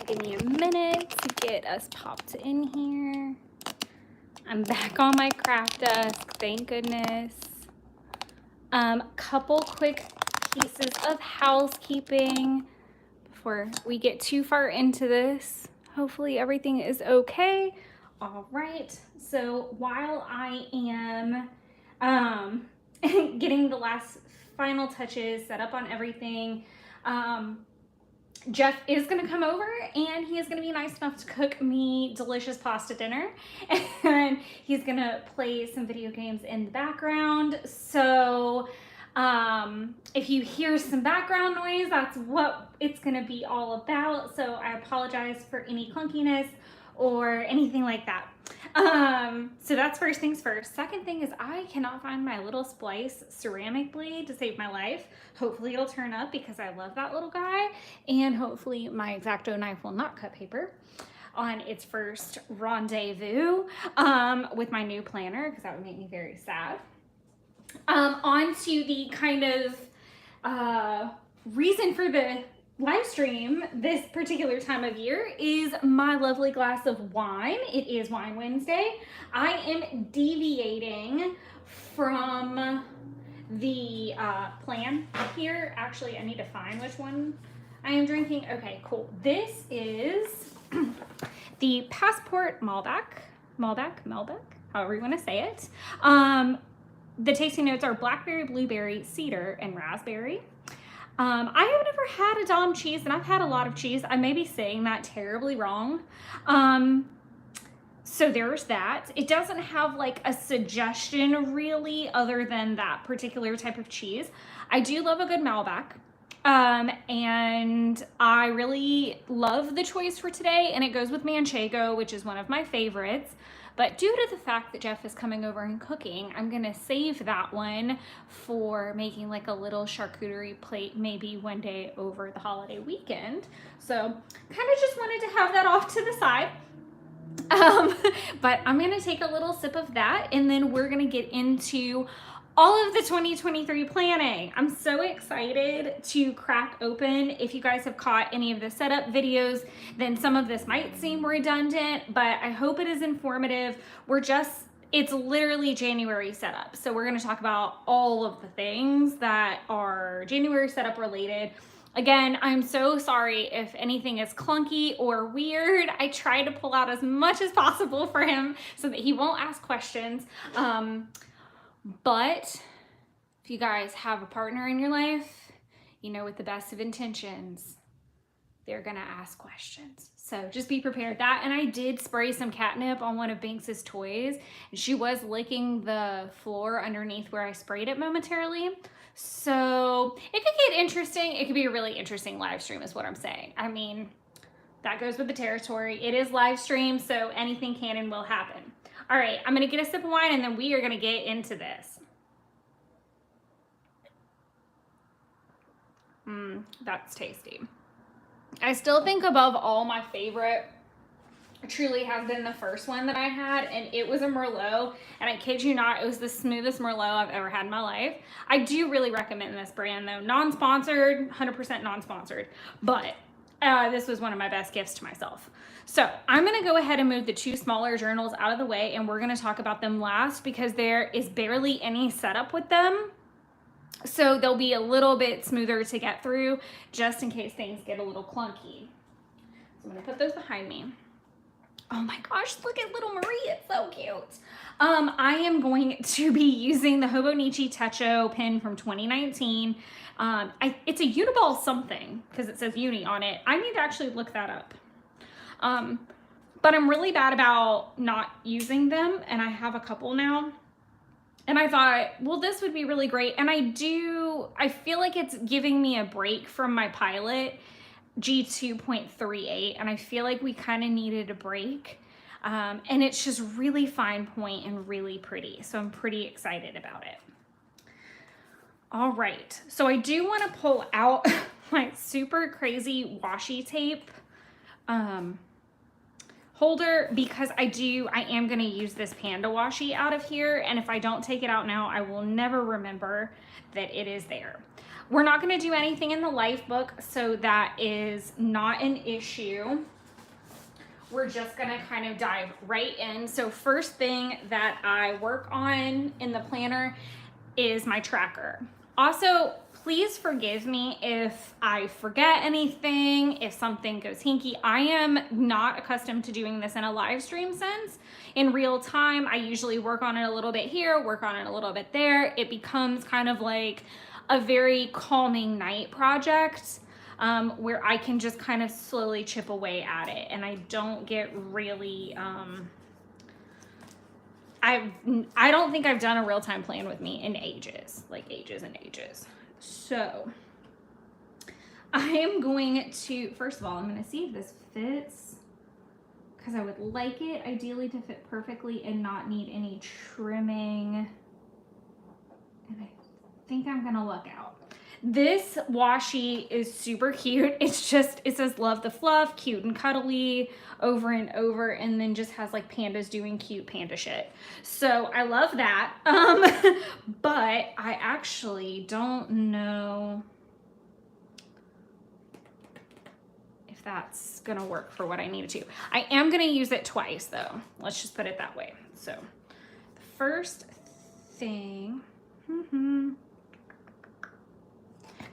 give me a minute to get us popped in here. I'm back on my craft desk, thank goodness. Couple quick pieces of housekeeping before we get too far into this. Hopefully everything is okay. All right, so while I am getting the last final touches set up on everything, Jeff is going to come over and he is going to be nice enough to cook me delicious pasta dinner, and he's going to play some video games in the background. So if you hear some background noise, that's what it's going to be all about. So I apologize for any clunkiness or anything like that. So that's first things first. Second thing is I cannot find my little splice ceramic blade to save my life. Hopefully it'll turn up because I love that little guy, and hopefully my X-Acto knife will not cut paper on its first rendezvous with my new planner, because that would make me very sad. On to the kind of reason for the live stream this particular time of year is my lovely glass of wine. It is Wine Wednesday. I am deviating from the plan here. Actually, I need to find which one I am drinking. Okay, cool. This is the Passport Malbec, however you want to say it. The tasting notes are blackberry, blueberry, cedar, and raspberry. I have never had a Dom cheese, and I've had a lot of cheese. I may be saying that terribly wrong. So there's that. It doesn't have like a suggestion really other than that particular type of cheese. I do love a good Malbec. And I really love the choice for today, and it goes with Manchego, which is one of my favorites. But due to the fact that Jeff is coming over and cooking, I'm gonna save that one for making like a little charcuterie plate maybe one day over the holiday weekend. So kind of just wanted to have that off to the side. But I'm gonna take a little sip of that, and then we're gonna get into all of the 2023 planning. I'm so excited to crack open. If you guys have caught any of the setup videos, then some of this might seem redundant, but I hope it is informative. It's literally January setup. So we're gonna talk about all of the things that are January setup related. Again, I'm so sorry if anything is clunky or weird. I try to pull out as much as possible for him so that he won't ask questions. But if you guys have a partner in your life, you know, with the best of intentions, they're gonna ask questions. So just be prepared that. And I did spray some catnip on one of Banks's toys, and she was licking the floor underneath where I sprayed it momentarily. So it could get interesting. It could be a really interesting live stream is what I'm saying. I mean, that goes with the territory. It is live stream, so anything can and will happen. All right, I'm gonna get a sip of wine, and then we are gonna get into this. That's tasty. I still think above all, my favorite truly has been the first one that I had, and it was a Merlot, and I kid you not, it was the smoothest Merlot I've ever had in my life. I do really recommend this brand though. Non-sponsored, 100% non-sponsored, but this was one of my best gifts to myself. So I'm gonna go ahead and move the two smaller journals out of the way, and we're gonna talk about them last because there is barely any setup with them. So they'll be a little bit smoother to get through just in case things get a little clunky. So I'm gonna put those behind me. Oh my gosh, look at little Marie, it's so cute. I am going to be using the Hobonichi Techo pen from 2019. It's a Uniball something because it says Uni on it. I need to actually look that up. But I'm really bad about not using them, and I have a couple now. And I thought, well, this would be really great. And I feel like it's giving me a break from my Pilot G2.38, and I feel like we kind of needed a break. And it's just really fine point and really pretty. So I'm pretty excited about it. All right, so I do want to pull out my super crazy washi tape holder because I am going to use this Panda washi out of here, and if I don't take it out now, I will never remember that it is there. We're not going to do anything in the life book, so that is not an issue. we're just gonna kind of dive right in. So first thing that I work on in the planner is my tracker. Also, please forgive me if I forget anything, if something goes hinky. I am not accustomed to doing this in a live stream sense. In real time, I usually work on it a little bit here, work on it a little bit there. It becomes kind of like a very calming night project where I can just kind of slowly chip away at it, and I don't get really I don't think I've done a real-time plan with me in ages, like ages and ages. So I am going to, first of all, I'm going to see if this fits, because I would like it ideally to fit perfectly and not need any trimming. And I think I'm going to luck out. This washi is super cute. It's just, it says love the fluff, cute and cuddly over and over, and then just has like pandas doing cute panda shit. So I love that. But I actually don't know if that's gonna work for what I need it to. I am gonna use it twice though. Let's just put it that way. So the first thing,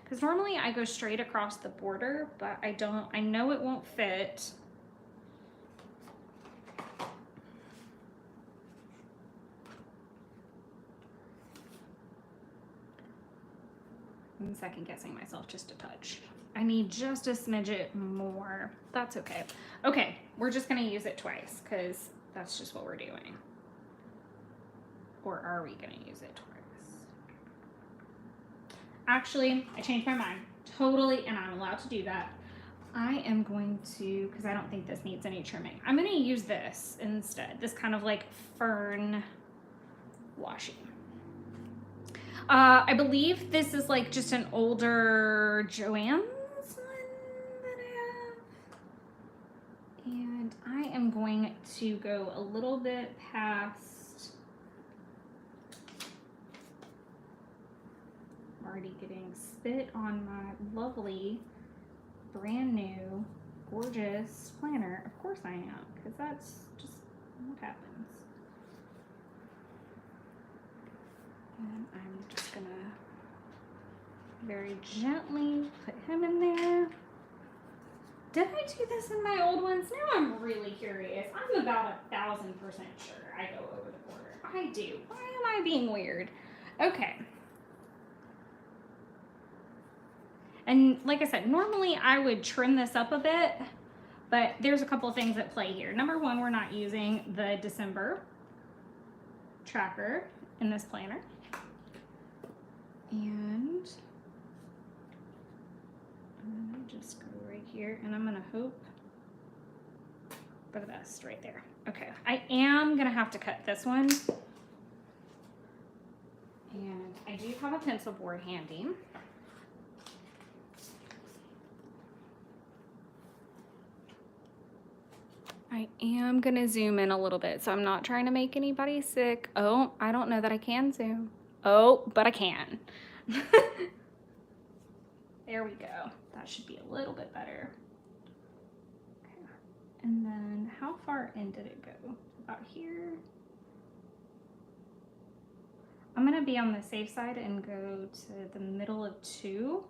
because normally I go straight across the border, but I know it won't fit. I'm second guessing myself just a touch. I need just a smidget more. That's okay. Okay, we're just gonna use it twice because that's just what we're doing. Or are we gonna use it twice? Actually, I changed my mind. Totally, and I'm allowed to do that. I am going to, because I don't think this needs any trimming, I'm gonna use this instead. This kind of like fern washi. I believe this is like just an older Joann's one that I have. And I am going to go a little bit past. I'm already getting spit on my lovely, brand new, gorgeous planner. Of course I am, because that's just what happens. And I'm just gonna very gently put him in there. Did I do this in my old ones? Now I'm really curious. I'm about 1,000% sure I go over the border. I do. Why am I being weird? Okay. And like I said, normally I would trim this up a bit, but there's a couple of things at play here. Number one, we're not using the December tracker in this planner. And I'm gonna just go right here, and I'm gonna hope for the best right there. Okay, I am gonna have to cut this one. And I do have a pencil board handy. I am gonna zoom in a little bit, so I'm not trying to make anybody sick. Oh, I don't know that I can zoom. Oh, but I can. There we go. That should be a little bit better. Okay. And then how far in did it go? About here. I'm gonna be on the safe side and go to the middle of 2.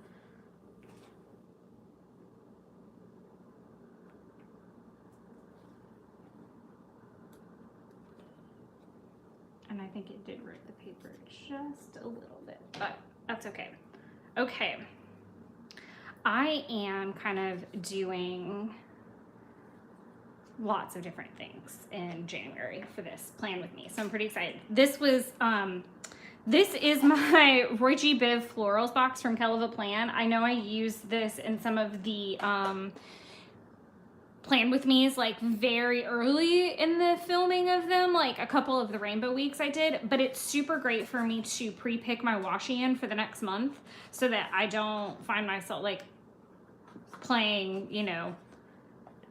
And I think it did rip the paper just a little bit, but that's okay. Okay, I am kind of doing lots of different things in January for this Plan With Me, so I'm pretty excited. This was, this is my Roy G. Biv Florals box from Kell of a Plan. I know I used this in some of the Plan With Me's like very early in the filming of them, like a couple of the rainbow weeks I did, but it's super great for me to pre-pick my washi in for the next month so that I don't find myself like playing, you know,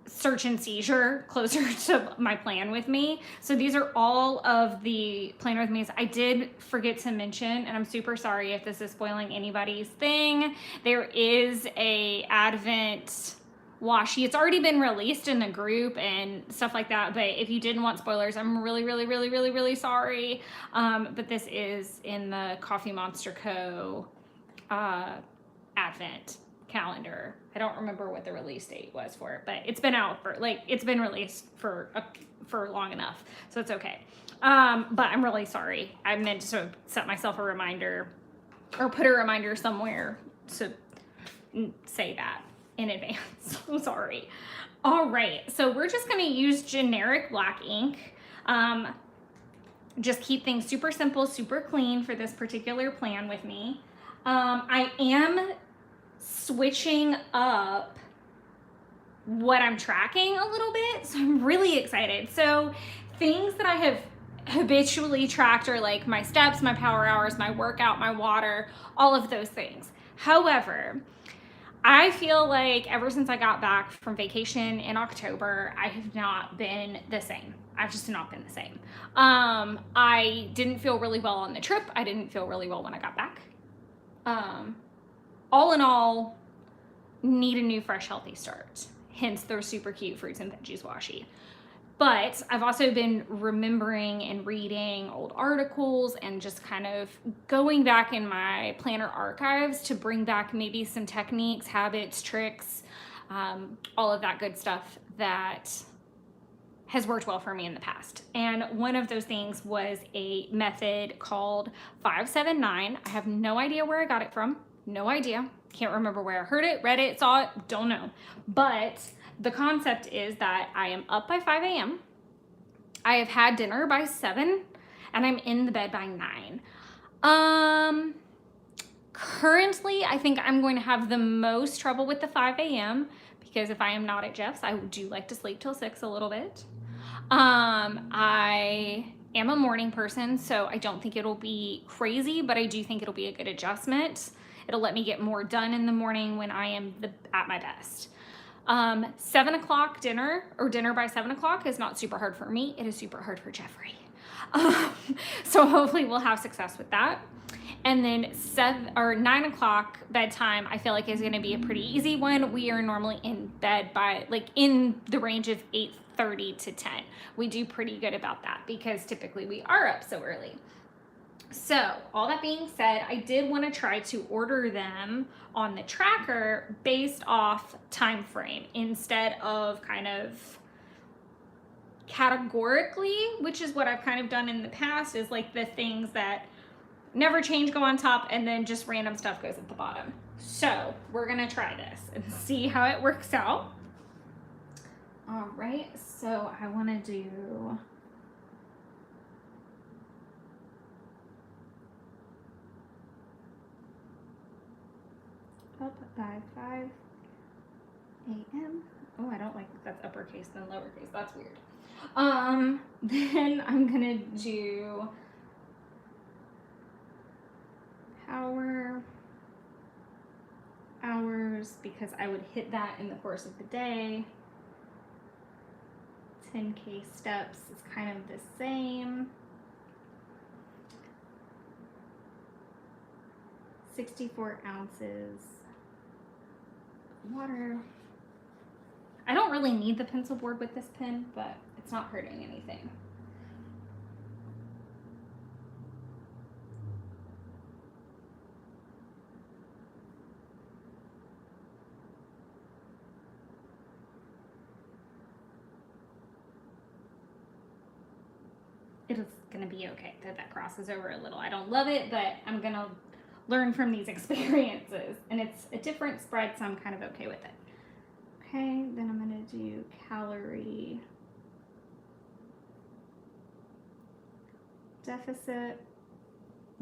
search and seizure closer to my Plan With Me. So these are all of the Plan With Me's. I did forget to mention, and I'm super sorry if this is spoiling anybody's thing, there is a Advent washi. It's already been released in the group and stuff like that, but if you didn't want spoilers, I'm really sorry. But this is in the Coffee Monster Co. Advent calendar. I don't remember what the release date was for it, but it's been out for, like, it's been released for long enough, so it's okay. But I'm really sorry. I meant to set myself a reminder or put a reminder somewhere to say that in advance. I'm sorry. All right, so we're just going to use generic black ink. Just keep things super simple, super clean for this particular plan with me. I am switching up what I'm tracking a little bit, so I'm really excited. So things that I have habitually tracked are like my steps, my power hours, my workout, my water, all of those things. However, I feel like ever since I got back from vacation in October, I have not been the same. I've just not been the same. I didn't feel really well on the trip. I didn't feel really well when I got back. All in all, need a new, fresh, healthy start. Hence the super cute fruits and veggies washi. But I've also been remembering and reading old articles and just kind of going back in my planner archives to bring back maybe some techniques, habits, tricks, all of that good stuff that has worked well for me in the past. And one of those things was a method called 579. I have no idea where I got it from. No idea. Can't remember where I heard it, read it, saw it, don't know. But the concept is that I am up by 5 a.m. I have had dinner by 7 and I'm in the bed by 9. Currently, I think I'm going to have the most trouble with the 5 a.m. because if I am not at Jeff's, I do like to sleep till 6 a little bit. I am a morning person, so I don't think it'll be crazy, but I do think it'll be a good adjustment. It'll let me get more done in the morning when I am at my best. 7 o'clock dinner, or dinner by 7 o'clock, is not super hard for me. It is super hard for Jeffrey. So hopefully we'll have success with that. And then 9 o'clock bedtime, I feel like is going to be a pretty easy one. We are normally in bed by, like, in the range of 8:30 to 10. We do pretty good about that because typically we are up so early. So all that being said, I did want to try to order them on the tracker based off time frame instead of kind of categorically, which is what I've kind of done in the past, is like the things that never change go on top and then just random stuff goes at the bottom. So we're gonna try this and see how it works out. All right, so I want to do up by 5 a.m. Oh, I don't like that's uppercase than lowercase. That's weird. Then I'm gonna do power hours because I would hit that in the course of the day. 10K steps is kind of the same. 64 ounces water. I don't really need the pencil board with this pen, but it's not hurting anything. It is gonna be okay that crosses over a little. I don't love it, but I'm gonna learn from these experiences, and it's a different spread, so I'm kind of okay with it. Okay, then I'm gonna do calorie deficit.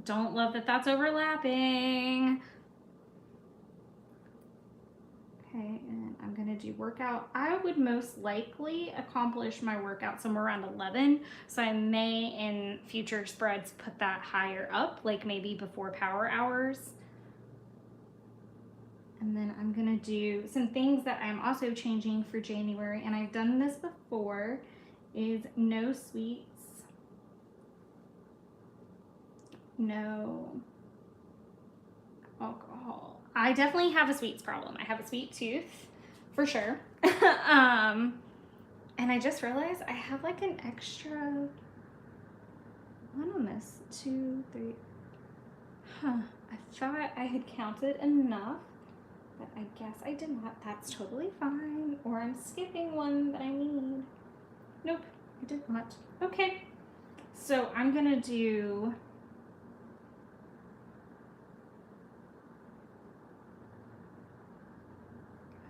Don't love that that's overlapping. Okay, and I'm gonna do workout. I would most likely accomplish my workout somewhere around 11, so I may in future spreads put that higher up, like maybe before power hours. And then I'm gonna do some things that I'm also changing for January, and I've done this before, is no sweets, no alcohol. I definitely have a sweets problem. I have a sweet tooth. for sure. And I just realized I have like an extra one on this. 2, 3. Huh. I thought I had counted enough, but I guess I did not. That's totally fine. Or I'm skipping one that I need. Nope, I did not. Okay. So I'm gonna do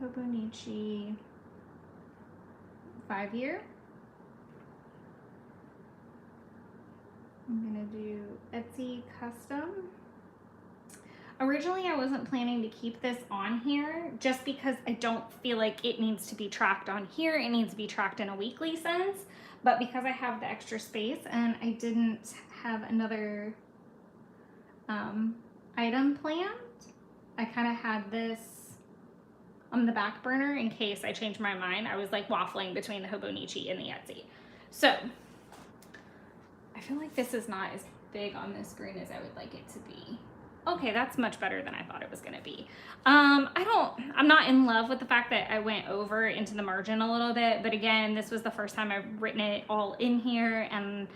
Hobonichi 5-year. I'm gonna do Etsy custom. Originally, I wasn't planning to keep this on here just because I don't feel like it needs to be tracked on here. It needs to be tracked in a weekly sense. But because I have the extra space and I didn't have another item planned, I kind of had this on the back burner in case I changed my mind. I was like waffling between the Hobonichi and the Etsy. So I feel like this is not as big on this screen as I would like it to be. Okay, that's much better than I thought it was gonna be. I'm not in love with the fact that I went over into the margin a little bit, but again, this was the first time I've written it all in here, and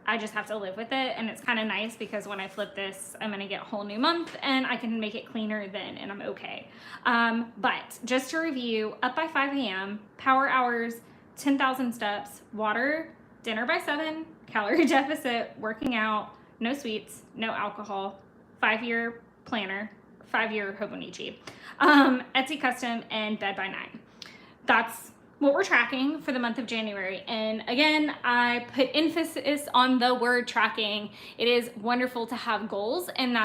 I just have to live with it, and it's kind of nice because when I flip this, I'm gonna get a whole new month, and I can make it cleaner then, and I'm okay. But just to review, up by 5 a.m., power hours, 10,000 steps, water, dinner by 7, calorie deficit, working out, no sweets, no alcohol, 5-year planner, 5-year Hobonichi, Etsy custom, and bed by 9. That's what we're tracking for the month of January. And again, I put emphasis on the word tracking. It is wonderful to have goals, and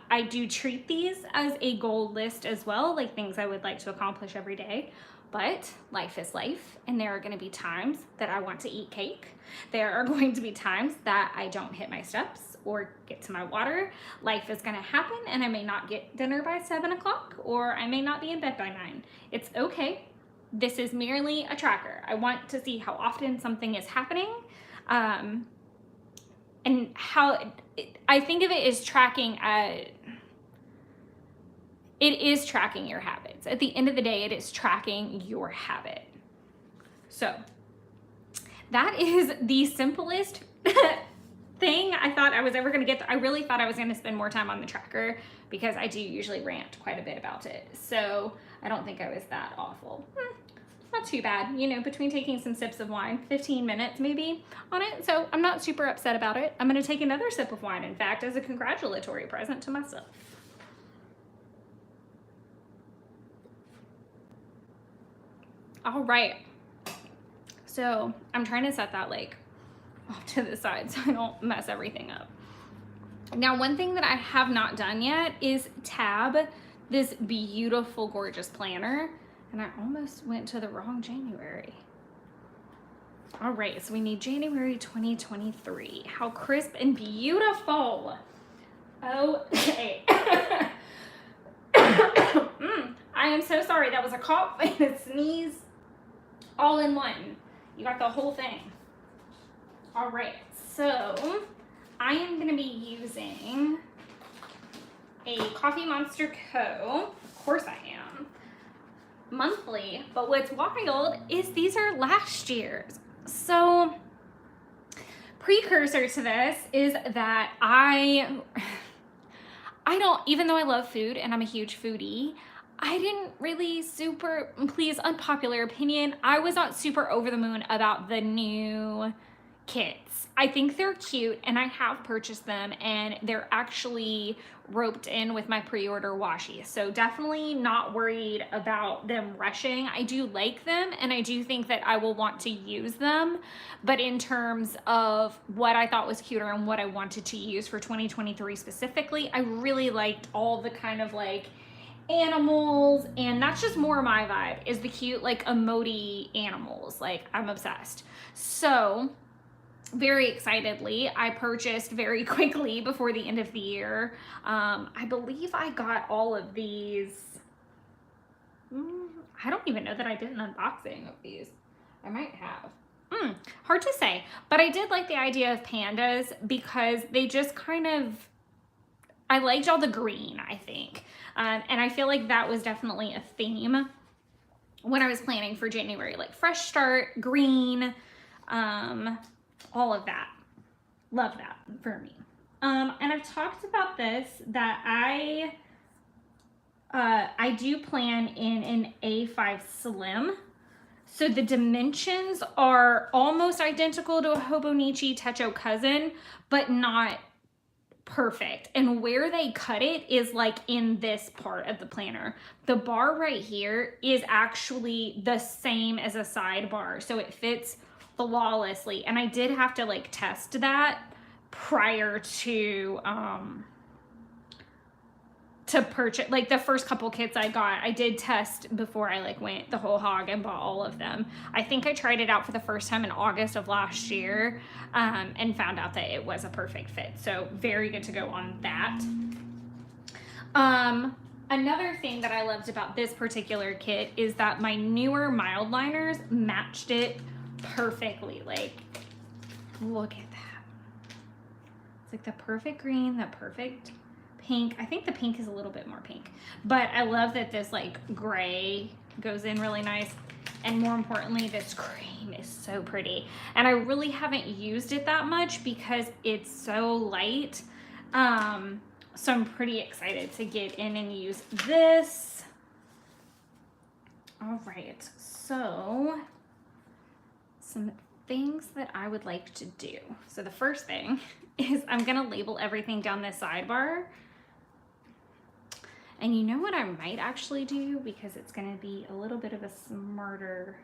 I do treat these as a goal list as well, like things I would like to accomplish every day. But life is life, and there are going to be times that I want to eat cake. There are going to be times that I don't hit my steps or get to my water. Life is going to happen, and I may not get dinner by 7 o'clock, or I may not be in bed by 9. It's okay. This is merely a tracker. I want to see how often something is happening, and how I think of it as tracking. It is tracking your habits. At the end of the day, it is tracking your habit. So that is the simplest thing I thought I was ever going to get. I really thought I was going to spend more time on the tracker because I do usually rant quite a bit about it. So I don't think I was that awful. Not too bad, you know, between taking some sips of wine, 15 minutes maybe on it. So I'm not super upset about it. I'm going to take another sip of wine, in fact, as a congratulatory present to myself. All right, so I'm trying to set that like off to the side so I don't mess everything up. Now, one thing that I have not done yet is tab this beautiful, gorgeous planner, and I almost went to the wrong January. All right, so we need January 2023. How crisp and beautiful. Okay. I am so sorry. That was a cough and a sneeze all in one. You got the whole thing. All right, so I am going to be using a Coffee Monster Co. Of course I am. Monthly, but what's wild is these are last year's. So precursor to this is that I don't, even though I love food and I'm a huge foodie, I didn't really please, unpopular opinion, I was not super over the moon about the new kits. I think they're cute and I have purchased them, and they're actually roped in with my pre-order washi. So definitely not worried about them rushing. I do like them and I do think that I will want to use them. But in terms of what I thought was cuter and what I wanted to use for 2023 specifically, I really liked all the kind of like animals, and that's just more my vibe, is the cute like emoji animals. Like, I'm obsessed. So very excitedly, I purchased very quickly before the end of the year. I believe I got all of these. I don't even know that I did an unboxing of these. I might have. Hard to say, but I did like the idea of pandas because they just kind of, I liked all the green, I think. And I feel like that was definitely a theme when I was planning for January, like fresh start, green, all of that. Love that for me. And I've talked about this, that I do plan in an A5 Slim. So the dimensions are almost identical to a Hobonichi Techo cousin, but not perfect. And where they cut it is like in this part of the planner. The bar right here is actually the same as a sidebar, so it fits flawlessly. And I did have to like test that prior to purchase. Like the first couple kits I got, I did test before I like went the whole hog and bought all of them. I think I tried it out for the first time in August of last year, and found out that it was a perfect fit. So very good to go on that. Another thing that I loved about this particular kit is that my newer mild liners matched it perfectly. Like, look at that. It's like the perfect green, the perfect pink. I think the pink is a little bit more pink, but I love that this like gray goes in really nice. And more importantly, this cream is so pretty. And I really haven't used it that much because it's so light. So I'm pretty excited to get in and use this. All right, so some things that I would like to do. So the first thing is I'm gonna label everything down this sidebar. And you know what I might actually do, because it's gonna be a little bit of a smarter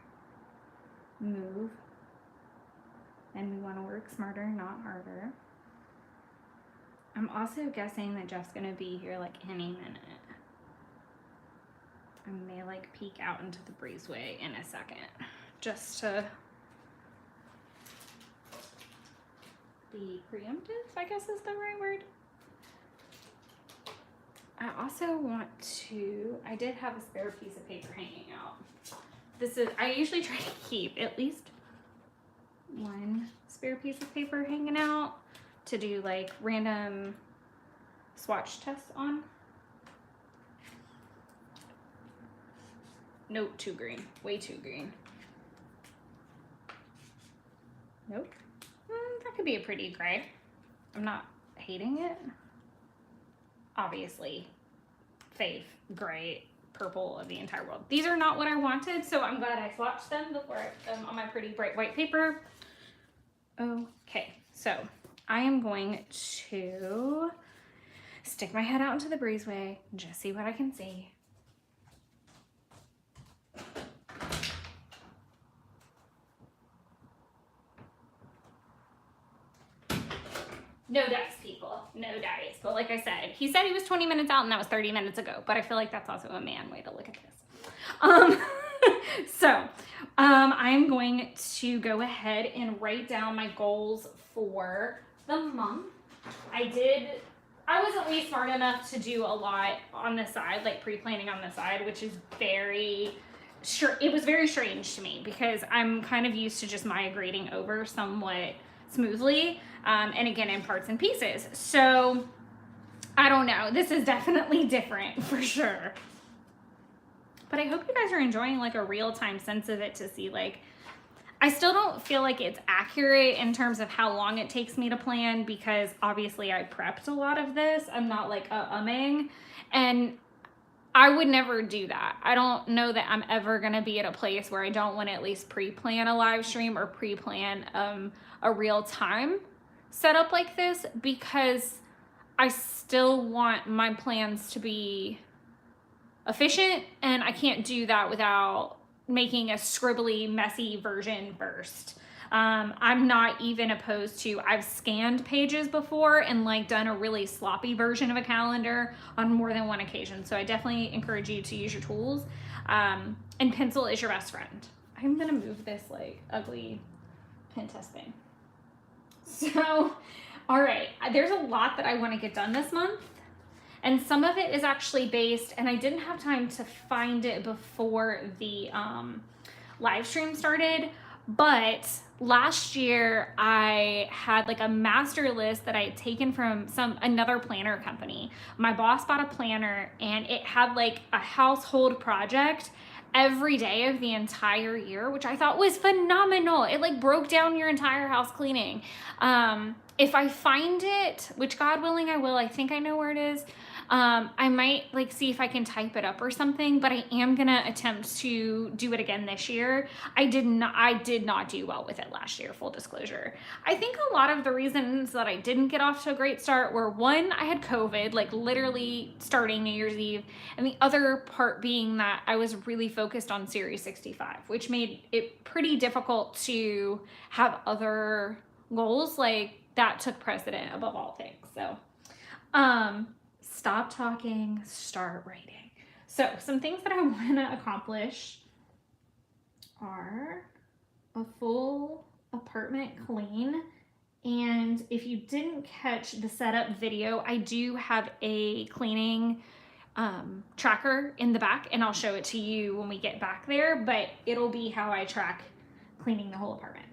move, and we wanna work smarter, not harder. I'm also guessing that Jeff's gonna be here like any minute. I may like peek out into the breezeway in a second, just to be preemptive, I guess is the right word. I also want to, I did have a spare piece of paper hanging out. This is, I usually try to keep at least one spare piece of paper hanging out to do like random swatch tests on. Nope, too green, way too green. Nope, that could be a pretty gray. I'm not hating it. Obviously, fave, gray, purple of the entire world. These are not what I wanted, so I'm glad I swatched them before I put them on my pretty bright white paper. Okay, so I am going to stick my head out into the breezeway and just see what I can see. No dice, people. No dice. But like I said, he said he was 20 minutes out and that was 30 minutes ago. But I feel like that's also a man way to look at this. So I'm going to go ahead and write down my goals for the month. I was at least smart enough to do a lot on the side, like pre-planning on the side, which is it was very strange to me because I'm kind of used to just migrating over somewhat smoothly, and again in parts and pieces. So I don't know, this is definitely different for sure, but I hope you guys are enjoying like a real-time sense of it, to see like, I still don't feel like it's accurate in terms of how long it takes me to plan, because obviously I prepped a lot of this. I'm not like umming, and I would never do that. I don't know that I'm ever gonna be at a place where I don't want to at least pre-plan a live stream or pre-plan a real time setup like this, because I still want my plans to be efficient, and I can't do that without making a scribbly, messy version first. I'm not even opposed to, I've scanned pages before and like done a really sloppy version of a calendar on more than one occasion. So I definitely encourage you to use your tools. And pencil is your best friend. I'm gonna move this like ugly pen test thing. So, all right, there's a lot that I want to get done this month. And some of it is actually based, and I didn't have time to find it before the live stream started, but last year I had like a master list that I had taken from another planner company. My boss bought a planner and it had like a household project, every day of the entire year, which I thought was phenomenal. It like broke down your entire house cleaning. If I find it, which God willing I will, I think I know where it is. I might like see if I can type it up or something, but I am gonna attempt to do it again this year. I did not do well with it last year, full disclosure. I think a lot of the reasons that I didn't get off to a great start were, one, I had COVID, like literally starting New Year's Eve, and the other part being that I was really focused on Series 65, which made it pretty difficult to have other goals. Like that took precedent above all things. So, stop talking, start writing. So some things that I want to accomplish are a full apartment clean. And if you didn't catch the setup video, I do have a cleaning tracker in the back, and I'll show it to you when we get back there, but it'll be how I track cleaning the whole apartment.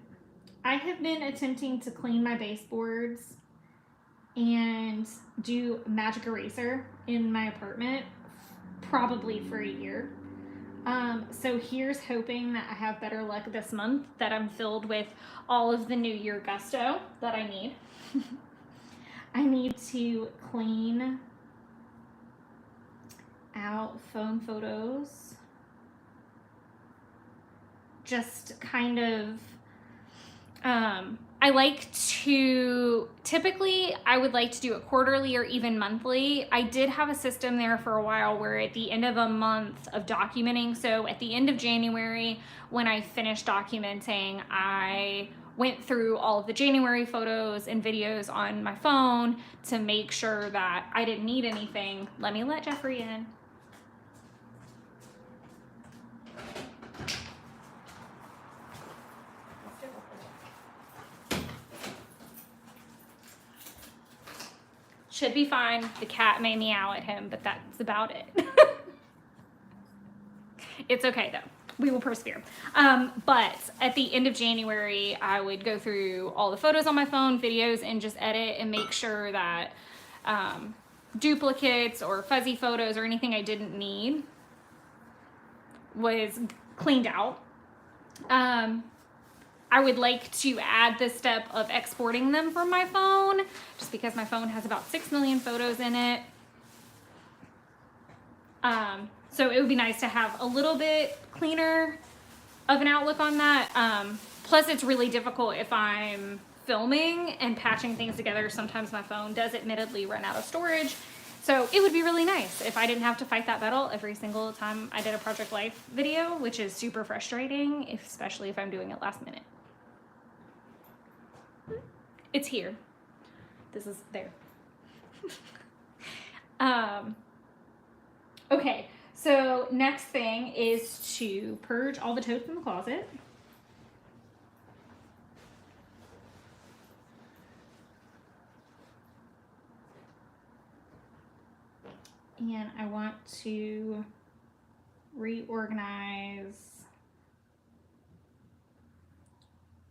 I have been attempting to clean my baseboards and do magic eraser in my apartment probably for a year. So here's hoping that I have better luck this month, that I'm filled with all of the New Year gusto that I need. I need to clean out phone photos. Just kind of, I like to, typically I would like to do it quarterly or even monthly. I did have a system there for a while where at the end of a month of documenting, so at the end of January, when I finished documenting, I went through all of the January photos and videos on my phone to make sure that I didn't need anything. Let me let Jeffrey in. Should be fine. The cat may meow at him, but that's about it. It's okay though. We will persevere. But at the end of January, I would go through all the photos on my phone, videos, and just edit and make sure that duplicates or fuzzy photos or anything I didn't need was cleaned out. I would like to add the step of exporting them from my phone, just because my phone has about 6 million photos in it. So it would be nice to have a little bit cleaner of an outlook on that. Plus it's really difficult if I'm filming and patching things together. Sometimes my phone does admittedly run out of storage. So it would be really nice if I didn't have to fight that battle every single time I did a Project Life video, which is super frustrating, especially if I'm doing it last minute. It's here. This is there. Okay, so next thing is to purge all the totes in the closet. And I want to reorganize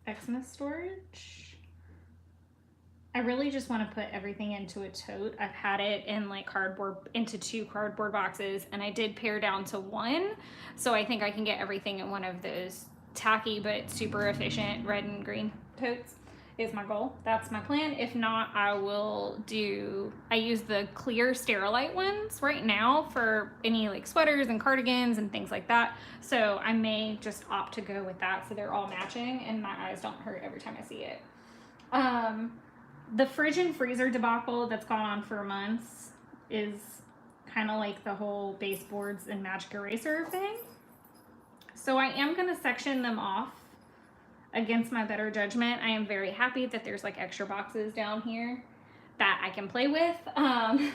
Xmas storage. I really just want to put everything into a tote. I've had it in like into 2 cardboard boxes, and I did pare down to 1. So I think I can get everything in one of those tacky but super efficient red and green totes is my goal. That's my plan. If not, I use the clear Sterilite ones right now for any like sweaters and cardigans and things like that. So I may just opt to go with that so they're all matching and my eyes don't hurt every time I see it. The fridge and freezer debacle that's gone on for months is kind of like the whole baseboards and magic eraser thing. So I am going to section them off against my better judgment. I am very happy that there's like extra boxes down here that I can play with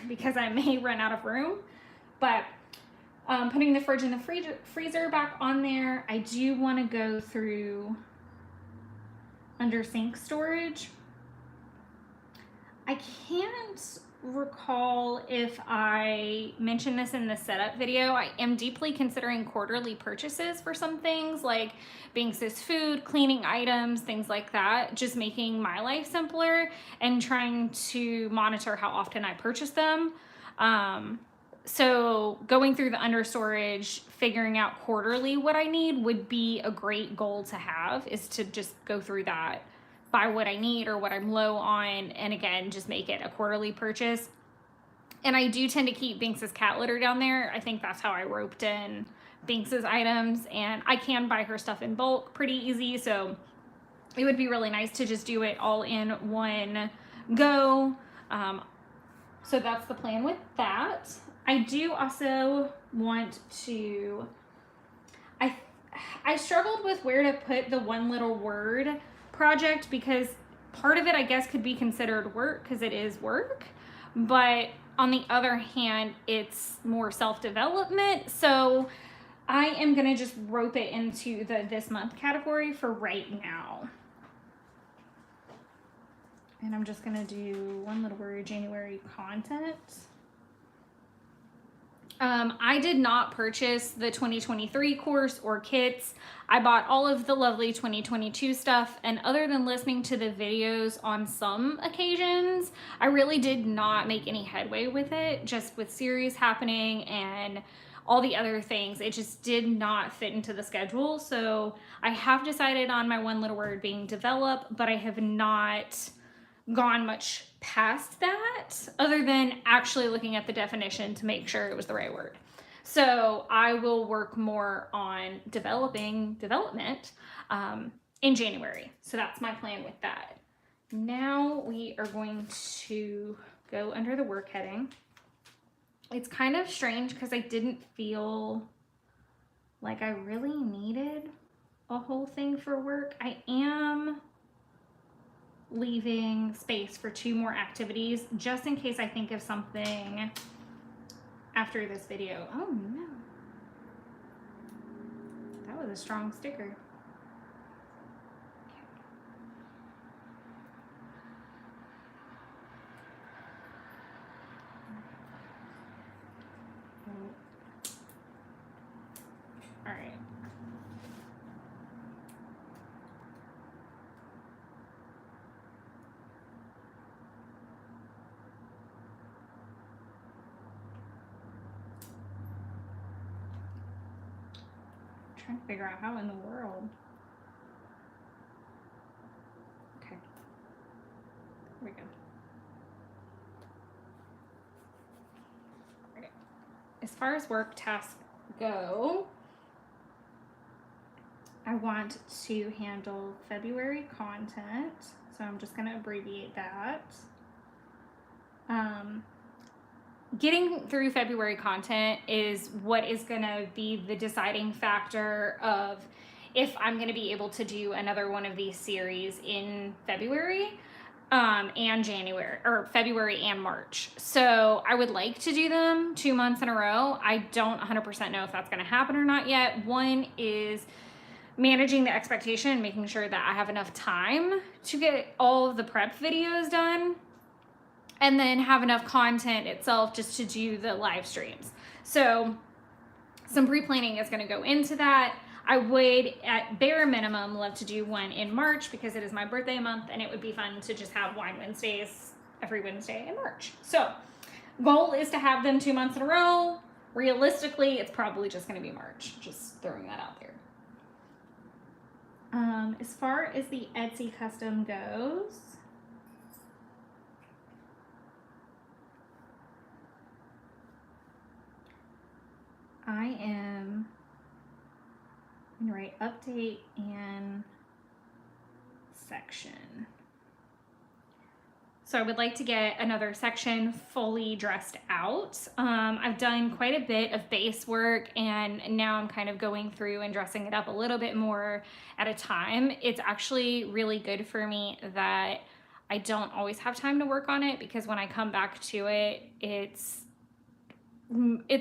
because I may run out of room. But putting the fridge and the freezer back on there, I do want to go through under sink storage. I can't recall if I mentioned this in the setup video. I am deeply considering quarterly purchases for some things like Banks's food, cleaning items, things like that, just making my life simpler and trying to monitor how often I purchase them. So going through the understorage, figuring out quarterly what I need would be a great goal to have, is to just go through that, buy what I need or what I'm low on, and again, just make it a quarterly purchase. And I do tend to keep Binks's cat litter down there. I think that's how I roped in Binks's items, and I can buy her stuff in bulk pretty easy, so it would be really nice to just do it all in one go. So that's the plan with that. I do also want to, I struggled with where to put the one little word project, because part of it I guess could be considered work because it is work, but on the other hand it's more self-development. So I am gonna just rope it into the this month category for right now. And I'm just gonna do one little word, January content. I did not purchase the 2023 course or kits. I bought all of the lovely 2022 stuff, and other than listening to the videos on some occasions, I really did not make any headway with it, just with series happening and all the other things. It just did not fit into the schedule. So I have decided on my one little word being develop, but I have not gone much past that, other than actually looking at the definition to make sure it was the right word. So I will work more on development in January. So that's my plan with that. Now we are going to go under the work heading. It's kind of strange because I didn't feel like I really needed a whole thing for work. I am leaving space for 2 more activities just in case I think of something after this video. Oh no, that was a strong sticker. All right. Trying to figure out how in the world. Okay. There we go. Okay. As far as work tasks go, I want to handle February content, so I'm just going to abbreviate that. Getting through February content is what is going to be the deciding factor of if I'm going to be able to do another one of these series in February and January, or February and March. So I would like to do them 2 months in a row. I don't 100% know if that's going to happen or not yet. One is managing the expectation and making sure that I have enough time to get all of the prep videos done, and then have enough content itself just to do the live streams. So some pre-planning is going to go into that. I would, at bare minimum, love to do one in March because it is my birthday month, and it would be fun to just have Wine Wednesdays every Wednesday in March. So goal is to have them 2 months in a row. Realistically, it's probably just going to be March. Just throwing that out there. As far as the Etsy custom goes, I am going to write update and section. So I would like to get another section fully dressed out. I've done quite a bit of base work, and now I'm kind of going through and dressing it up a little bit more at a time. It's actually really good for me that I don't always have time to work on it, because when I come back to it, it's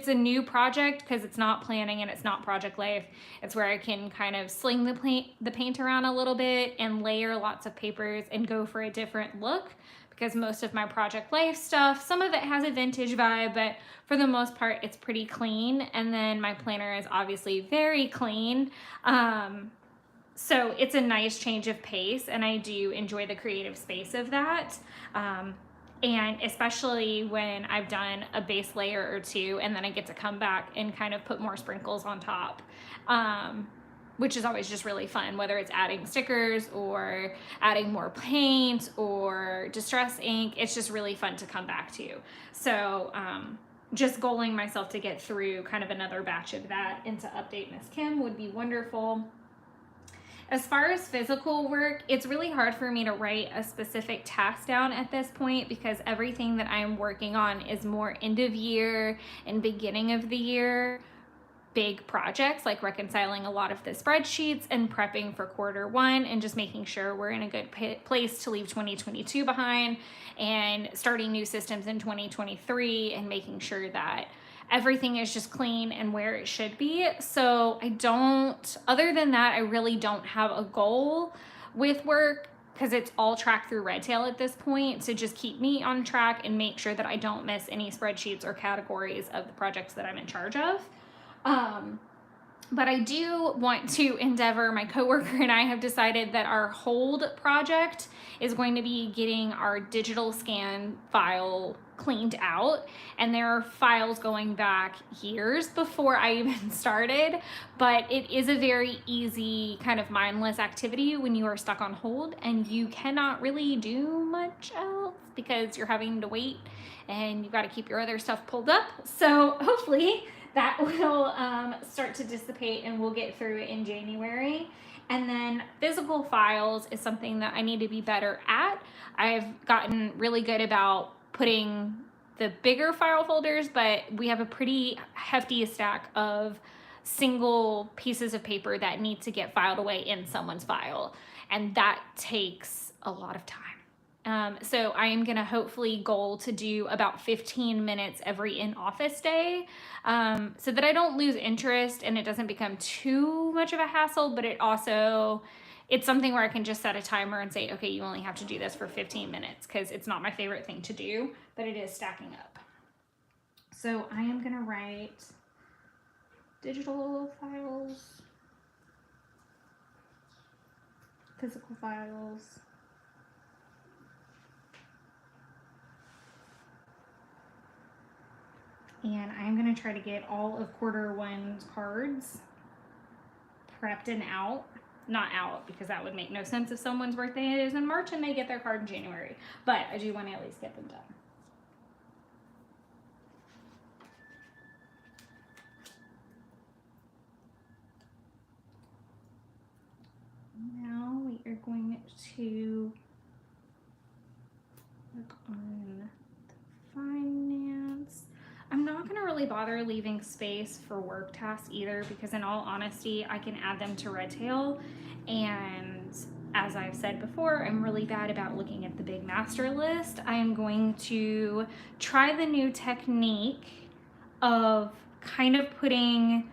a new project because it's not planning and it's not project life. It's where I can kind of sling the paint around a little bit and layer lots of papers and go for a different look, because most of my project life stuff, some of it has a vintage vibe, but for the most part it's pretty clean. And then my planner is obviously very clean. So it's a nice change of pace, and I do enjoy the creative space of that. And especially when I've done a base layer or two and then I get to come back and kind of put more sprinkles on top, which is always just really fun, whether it's adding stickers or adding more paint or distress ink. It's just really fun to come back to. So just goaling myself to get through kind of another batch of that and to update Miss Kim would be wonderful. As far as physical work, it's really hard for me to write a specific task down at this point because everything that I'm working on is more end of year and beginning of the year big projects, like reconciling a lot of the spreadsheets and prepping for Q1 and just making sure we're in a good place to leave 2022 behind and starting new systems in 2023 and making sure that everything is just clean and where it should be. So other than that, I really don't have a goal with work because it's all tracked through Redtail at this point to just keep me on track and make sure that I don't miss any spreadsheets or categories of the projects that I'm in charge of. But I do want to endeavor, my coworker and I have decided that our hold project is going to be getting our digital scan file cleaned out. And there are files going back years before I even started, but it is a very easy kind of mindless activity when you are stuck on hold and you cannot really do much else because you're having to wait and you've got to keep your other stuff pulled up. So hopefully that will start to dissipate and we'll get through it in January. And then physical files is something that I need to be better at. I've gotten really good about putting the bigger file folders, but we have a pretty hefty stack of single pieces of paper that need to get filed away in someone's file. And that takes a lot of time. So I am gonna hopefully goal to do about 15 minutes every in-office day so that I don't lose interest and it doesn't become too much of a hassle, but it's something where I can just set a timer and say, okay, you only have to do this for 15 minutes because it's not my favorite thing to do, but it is stacking up. So I am gonna write digital files, physical files, and I'm gonna try to get all of Q1's cards prepped and out. Not out, because that would make no sense if someone's birthday is in March and they get their card in January. But I do want to at least get them done. Now we are going to work on the finance. I'm not going to really bother leaving space for work tasks either because in all honesty, I can add them to Redtail. And as I've said before, I'm really bad about looking at the big master list. I am going to try the new technique of kind of putting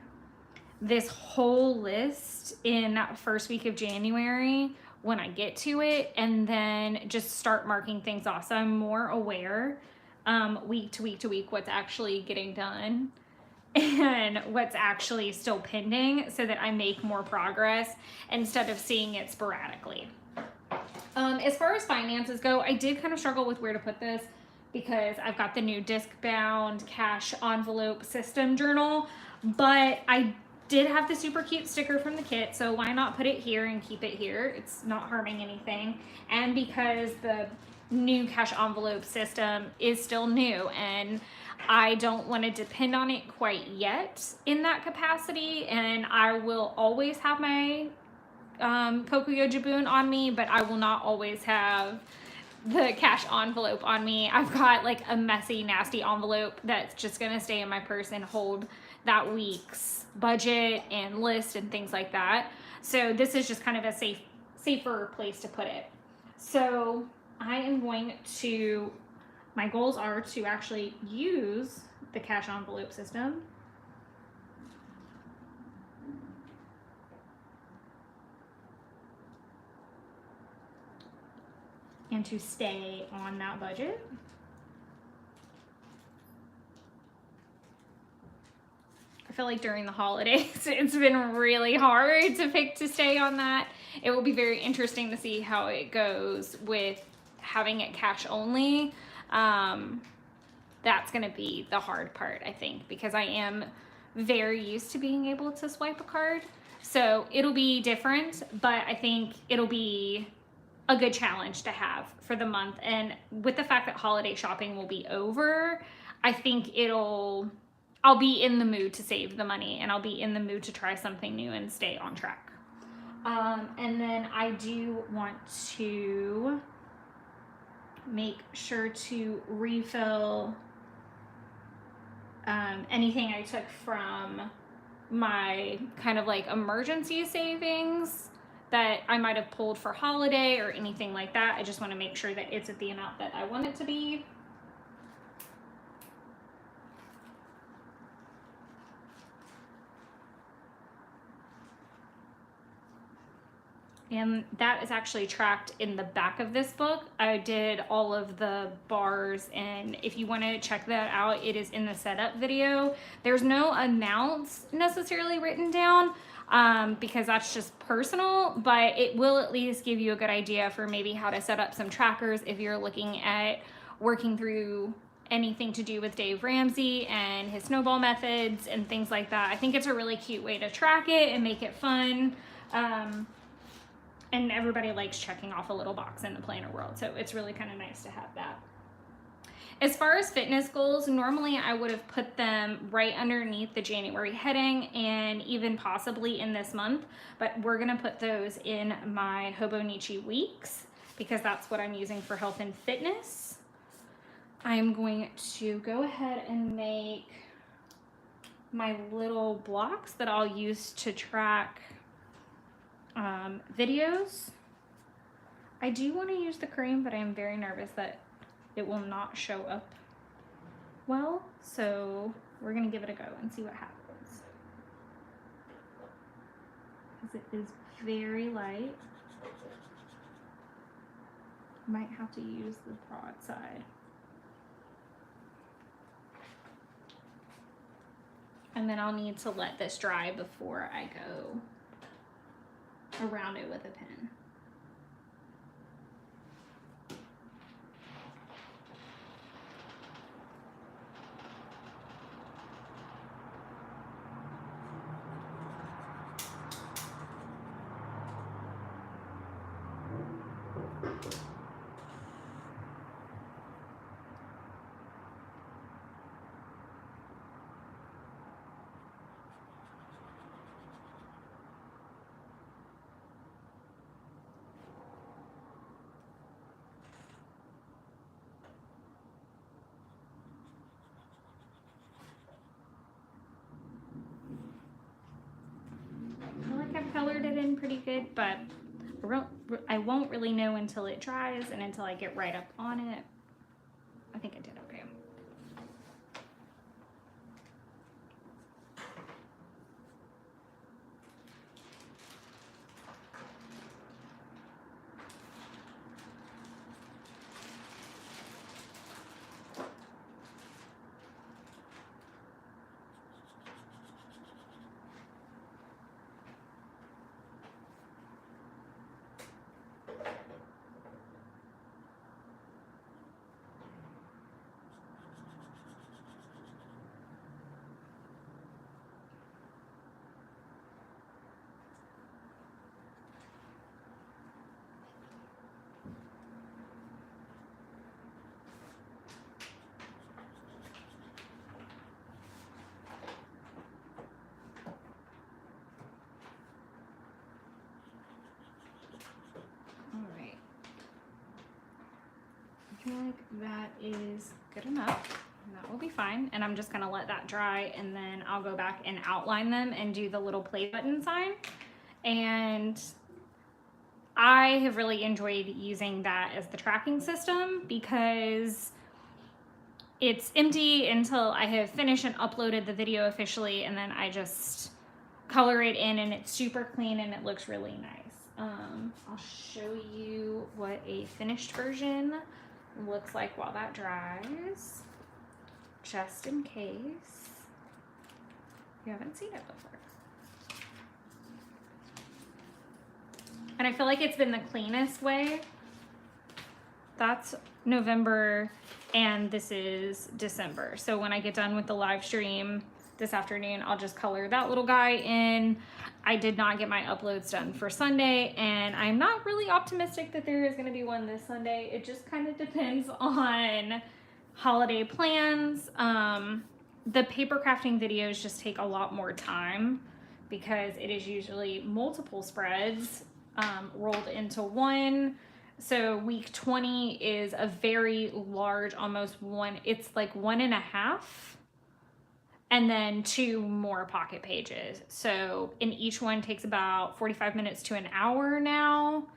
this whole list in that first week of January when I get to it and then just start marking things off. So I'm more aware week to week to week what's actually getting done and what's actually still pending so that I make more progress instead of seeing it sporadically. As far as finances go, I did kind of struggle with where to put this because I've got the new disc bound cash envelope system journal, but I did have the super cute sticker from the kit, so why not put it here and keep it here? It's not harming anything. And because the new cash envelope system is still new and I don't want to depend on it quite yet in that capacity, and I will always have my Kokuyo Jibun on me, but I will not always have the cash envelope on me. I've got like a messy, nasty envelope that's just gonna stay in my purse and hold that week's budget and list and things like that. So this is just kind of a safer place to put it. So I am going to, my goals are to actually use the cash envelope system. And to stay on that budget. I feel like during the holidays, it's been really hard to stay on that. It will be very interesting to see how it goes with having it cash only. That's going to be the hard part, I think, because I am very used to being able to swipe a card. So it'll be different, but I think it'll be a good challenge to have for the month. And with the fact that holiday shopping will be over, I think I'll be in the mood to save the money, and I'll be in the mood to try something new and stay on track. And then I do want to make sure to refill anything I took from my kind of like emergency savings that I might have pulled for holiday or anything like that. I just want to make sure that it's at the amount that I want it to be. And that is actually tracked in the back of this book. I did all of the bars, and if you want to check that out, it is in the setup video. There's no amounts necessarily written down because that's just personal, but it will at least give you a good idea for maybe how to set up some trackers if you're looking at working through anything to do with Dave Ramsey and his snowball methods and things like that. I think it's a really cute way to track it and make it fun. And everybody likes checking off a little box in the planner world, so it's really kind of nice to have that. As far as fitness goals, normally I would have put them right underneath the January heading and even possibly in this month, but we're gonna put those in my Hobonichi weeks because that's what I'm using for health and fitness. I'm going to go ahead and make my little blocks that I'll use to track videos. I do want to use the cream, but I'm very nervous that it will not show up well, so we're gonna give it a go and see what happens, because it is very light. Might have to use the broad side. And then I'll need to let this dry before I go around it with a pen. I've colored it in pretty good, but I won't really know until it dries and until I get right up on it. I think I did okay. I feel like that is good enough. That will be fine. And I'm just gonna let that dry, and then I'll go back and outline them and do the little play button sign. And I have really enjoyed using that as the tracking system because it's empty until I have finished and uploaded the video officially, and then I just color it in and it's super clean and it looks really nice. I'll show you what a finished version looks like while that dries, just in case you haven't seen it before. And I feel like it's been the cleanest way that's November, and this is December. So when I get done with the live stream this afternoon, I'll just color that little guy in. I did not get my uploads done for Sunday, and I'm not really optimistic that there is going to be one this Sunday. It just kind of depends on holiday plans. The paper crafting videos just take a lot more time because it is usually multiple spreads rolled into one. So week 20 is a very large, almost one, it's like 1.5, and then 2 more pocket pages. So, and each one takes about 45 minutes to an hour now.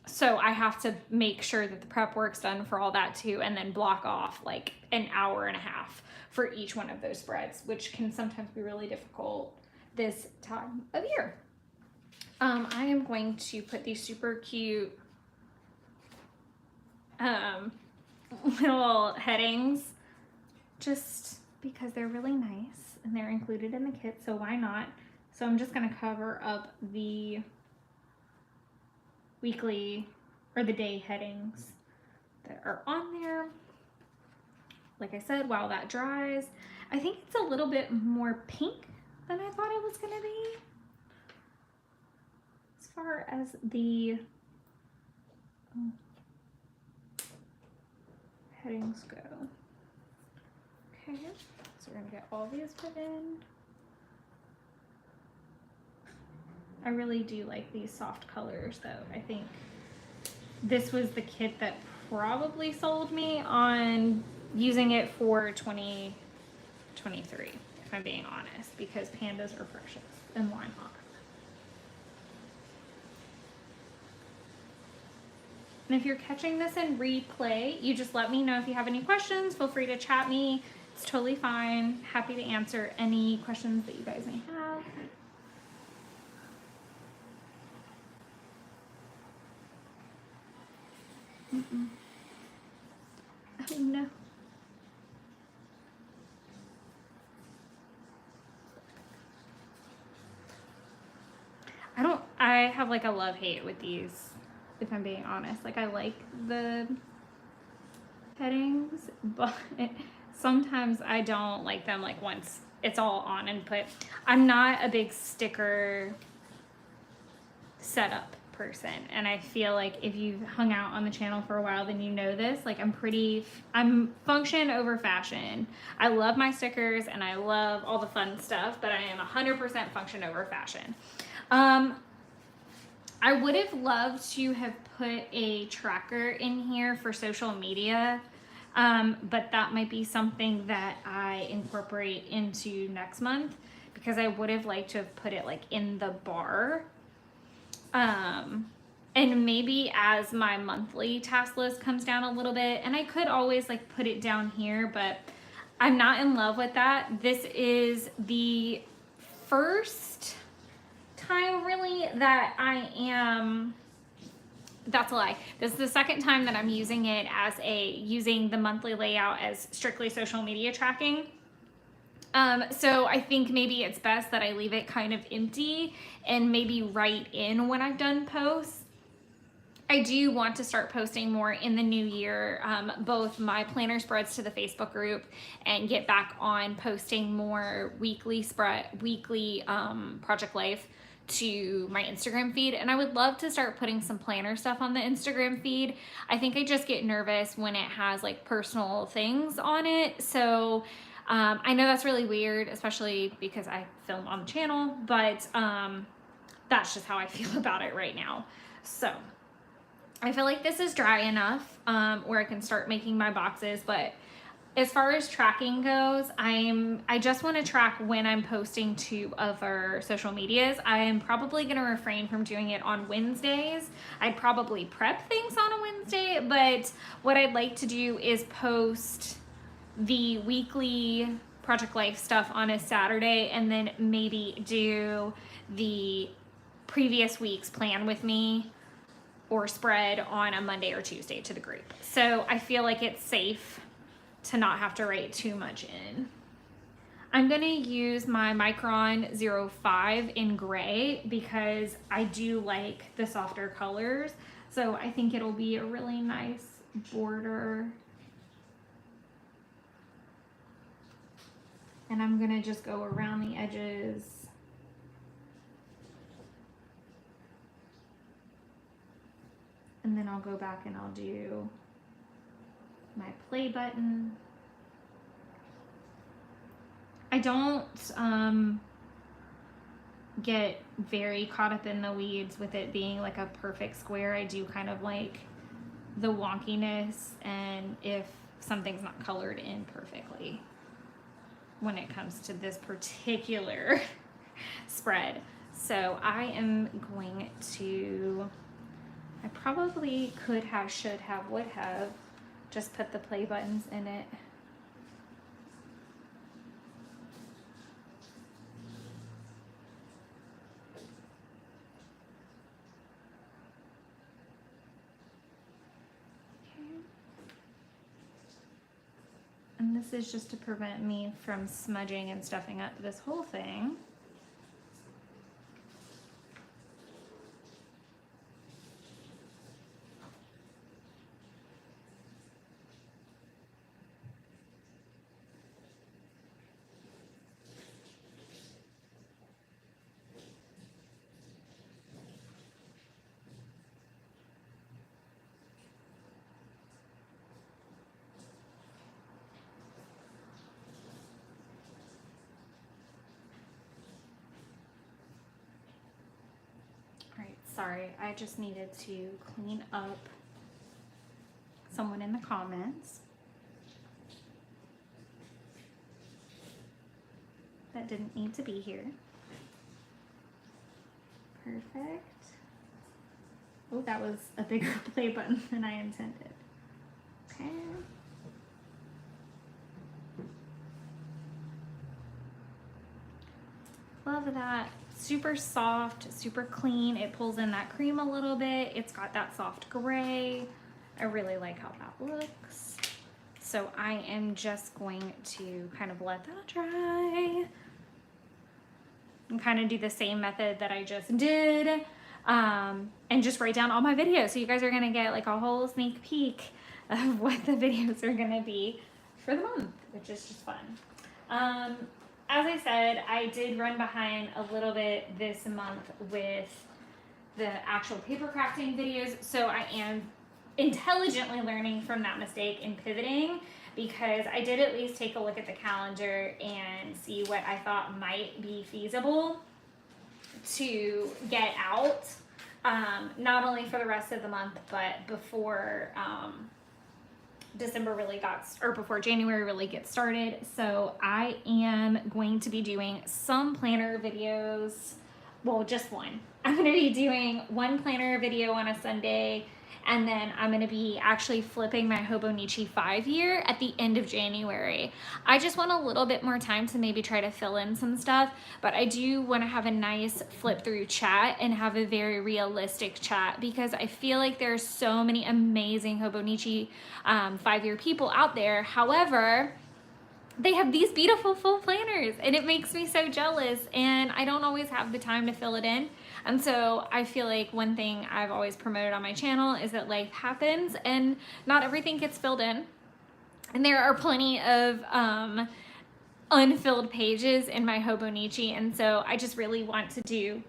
So I have to make sure that the prep work's done for all that too, and then block off like an hour and a half for each one of those spreads, which can sometimes be really difficult this time of year. I am going to put these super cute little headings just because they're really nice and they're included in the kit, so why not? So I'm just going to cover up the weekly or the day headings that are on there. Like I said, while that dries, I think it's a little bit more pink than I thought it was going to be. As far as the headings go. Okay, so we're going to get all these put in. I really do like these soft colors though. I think this was the kit that probably sold me on using it for 2023, if I'm being honest, because pandas are precious and Line Hawk. And if you're catching this in replay, you just let me know if you have any questions. Feel free to chat me. It's totally fine. Happy to answer any questions that you guys may have. Oh no. I have like a love-hate with these, if I'm being honest. Like I like the headings, but sometimes I don't like them like once it's all on and put. I'm not a big sticker setup person, and I feel like if you've hung out on the channel for a while, then you know this. Like I'm function over fashion. I love my stickers and I love all the fun stuff, but I am 100% function over fashion. I would have loved to have put a tracker in here for social media, but that might be something that I incorporate into next month, because I would have liked to have put it like in the bar. And maybe as my monthly task list comes down a little bit, and I could always like put it down here, but I'm not in love with that. This is the first time really that I am, that's a lie. This is the second time that I'm using it as using the monthly layout as strictly social media tracking. So I think maybe it's best that I leave it kind of empty and maybe write in when I've done posts. I do want to start posting more in the new year, both my planner spreads to the Facebook group, and get back on posting more weekly Project Life to my Instagram feed. And I would love to start putting some planner stuff on the Instagram feed. I think I just get nervous when it has like personal things on it. So I know that's really weird, especially because I film on the channel, but that's just how I feel about it right now. So I feel like this is dry enough where I can start making my boxes. But as far as tracking goes, I just want to track when I'm posting to other social medias. I am probably going to refrain from doing it on Wednesdays. I'd probably prep things on a Wednesday, but what I'd like to do is post the weekly Project Life stuff on a Saturday, and then maybe do the previous week's plan with me or spread on a Monday or Tuesday to the group. So I feel like it's safe to not have to write too much in. I'm gonna use my Micron 05 in gray because I do like the softer colors. So I think it'll be a really nice border. And I'm gonna just go around the edges. And then I'll go back and I'll do my play button. I don't get very caught up in the weeds with it being like a perfect square. I do kind of like the wonkiness and if something's not colored in perfectly when it comes to this particular spread. So I am going to, I probably could have, should have, would have just put the play buttons in it. And this is just to prevent me from smudging and stuffing up this whole thing. Sorry, I just needed to clean up someone in the comments that didn't need to be here. Perfect. Oh, that was a bigger play button than I intended. Okay. Love that. Super soft, super clean. It pulls in that cream a little bit. It's got that soft gray. I really like how that looks. So I am just going to kind of let that dry and kind of do the same method that I just did, and just write down all my videos. So you guys are gonna get like a whole sneak peek of what the videos are gonna be for the month, which is just fun. As I said, I did run behind a little bit this month with the actual paper crafting videos, so I am intelligently learning from that mistake and pivoting, because I did at least take a look at the calendar and see what I thought might be feasible to get out, not only for the rest of the month, but before December really got, or before January really gets started. So I am going to be doing some planner videos. Well, just one. I'm going to be doing one planner video on a Sunday, and then I'm going to be actually flipping my Hobonichi 5-year at the end of January. I just want a little bit more time to maybe try to fill in some stuff, but I do want to have a nice flip through chat and have a very realistic chat, because I feel like there's so many amazing Hobonichi 5-year people out there. However, they have these beautiful full planners and it makes me so jealous, and I don't always have the time to fill it in. And so I feel like one thing I've always promoted on my channel is that life happens and not everything gets filled in. And there are plenty of unfilled pages in my Hobonichi, and so I just really want to do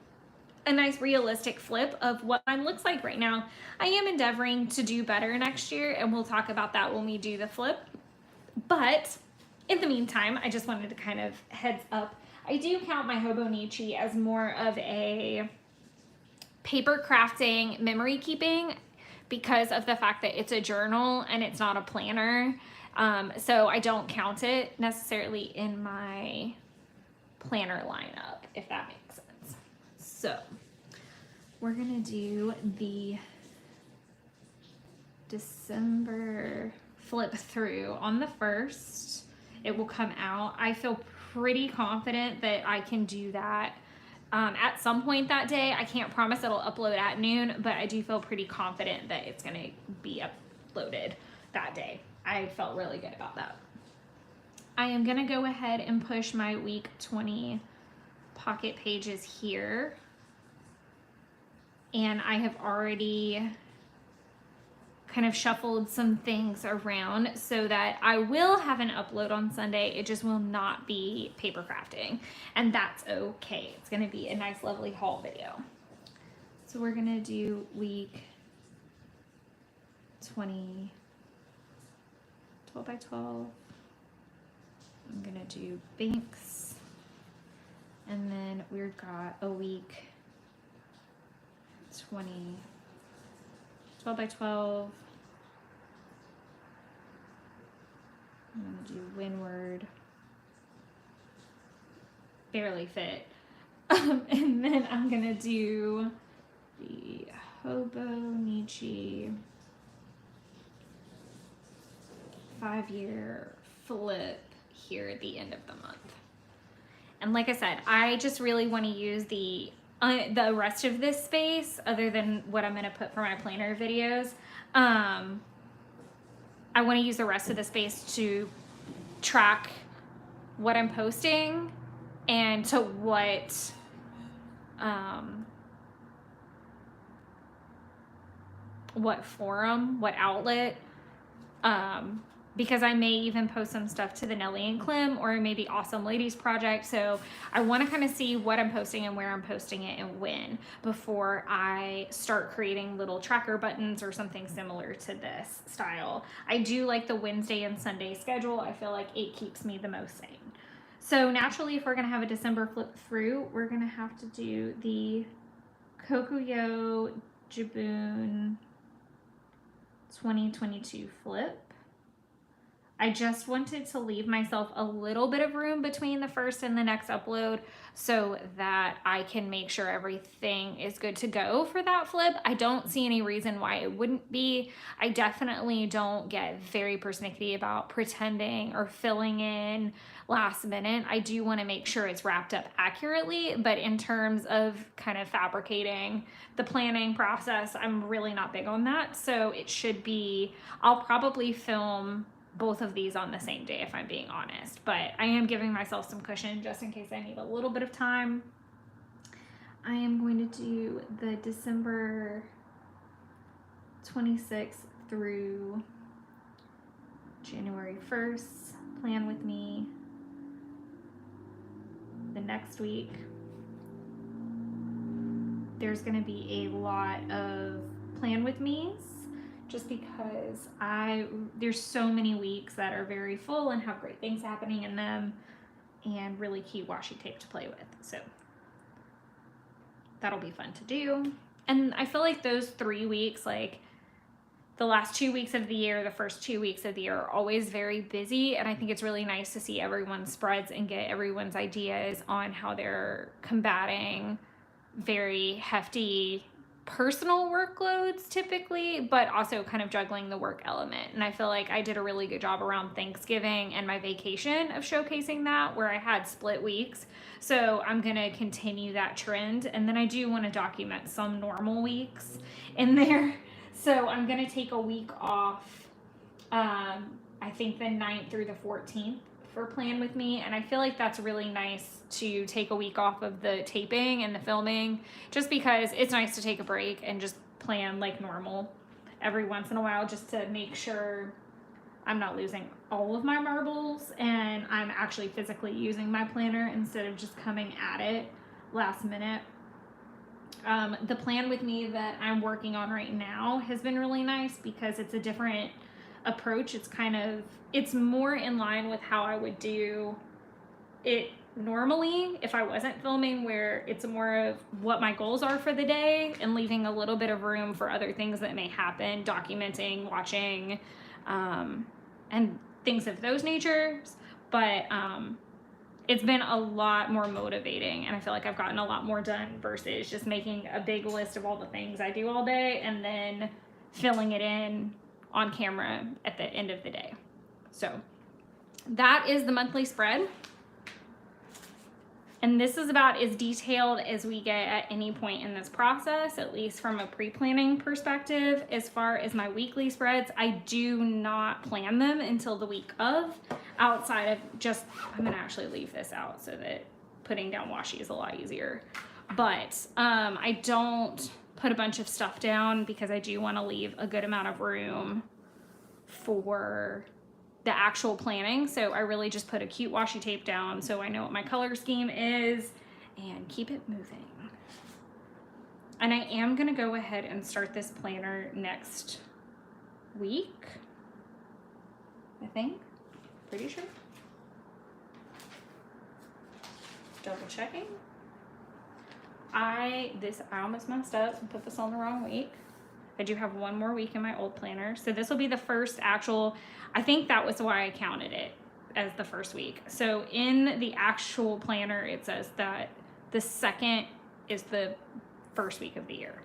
a nice realistic flip of what mine looks like right now. I am endeavoring to do better next year, and we'll talk about that when we do the flip. But in the meantime, I just wanted to kind of heads up. I do count my Hobonichi as more of a paper crafting, memory keeping, because of the fact that it's a journal and it's not a planner. So I don't count it necessarily in my planner lineup, if that makes sense. So we're gonna do the December flip through on the 1st. It will come out. I feel pretty confident that I can do that at some point that day. I can't promise it'll upload at noon, but I do feel pretty confident that it's gonna be uploaded that day. I felt really good about that. I am gonna go ahead and push my week 20 pocket pages here. And I have already kind of shuffled some things around so that I will have an upload on Sunday. It just will not be paper crafting, and that's okay. It's gonna be a nice, lovely haul video. So we're gonna do week 20, 12 by 12. I'm gonna do Banks, and then we've got a week 20, 12 by 12. I'm gonna do Windward, barely fit. And then I'm gonna do the Hobonichi 5-year flip here at the end of the month. And like I said, I just really want to use the rest of this space, other than what I'm going to put for my planner videos. I want to use the rest of the space to track what I'm posting and to what forum, what outlet, because I may even post some stuff to the Nellie and Clem or maybe Awesome Ladies Project. So I want to kind of see what I'm posting and where I'm posting it and when, before I start creating little tracker buttons or something similar to this style. I do like the Wednesday and Sunday schedule. I feel like it keeps me the most sane. So naturally, if we're going to have a December flip through, we're going to have to do the Kokuyo Jibun 2022 flip. I just wanted to leave myself a little bit of room between the first and the next upload so that I can make sure everything is good to go for that flip. I don't see any reason why it wouldn't be. I definitely don't get very persnickety about pretending or filling in last minute. I do want to make sure it's wrapped up accurately, but in terms of kind of fabricating the planning process, I'm really not big on that. So it should be, I'll probably film both of these on the same day if I'm being honest, but I am giving myself some cushion just in case I need a little bit of time. I am going to do the December 26th through January 1st, plan with me. The next week, there's going to be a lot of plan with me's, just because there's so many weeks that are very full and have great things happening in them and really cute washi tape to play with. So that'll be fun to do. And I feel like those 3 weeks, like the last 2 weeks of the year, the first 2 weeks of the year, are always very busy. And I think it's really nice to see everyone's spreads and get everyone's ideas on how they're combating very hefty personal workloads typically, but also kind of juggling the work element. And I feel like I did a really good job around Thanksgiving and my vacation of showcasing that, where I had split weeks. So I'm going to continue that trend. And then I do want to document some normal weeks in there. So I'm going to take a week off, I think the 9th through the 14th for Plan With Me. And I feel like that's really nice to take a week off of the taping and the filming, just because it's nice to take a break and just plan like normal every once in a while, just to make sure I'm not losing all of my marbles and I'm actually physically using my planner instead of just coming at it last minute. The Plan With Me that I'm working on right now has been really nice because it's a different approach. It's more in line with how I would do it normally if I wasn't filming, where it's more of what my goals are for the day and leaving a little bit of room for other things that may happen, documenting, watching, and things of those natures. But it's been a lot more motivating, and I feel like I've gotten a lot more done versus just making a big list of all the things I do all day and then filling it in on camera at the end of the day. So that is the monthly spread. And this is about as detailed as we get at any point in this process, at least from a pre-planning perspective. As far as my weekly spreads, I do not plan them until the week of, outside of just, I'm gonna actually leave this out so that putting down washi is a lot easier. But I don't put a bunch of stuff down because I do want to leave a good amount of room for the actual planning. So I really just put a cute washi tape down so I know what my color scheme is and keep it moving. And I am gonna go ahead and start this planner next week, I think, pretty sure. Double checking. I almost messed up and put this on the wrong week. I do have one more week in my old planner. So this will be the first actual, I think that was why I counted it as the first week. So in the actual planner, it says that the second is the first week of the year.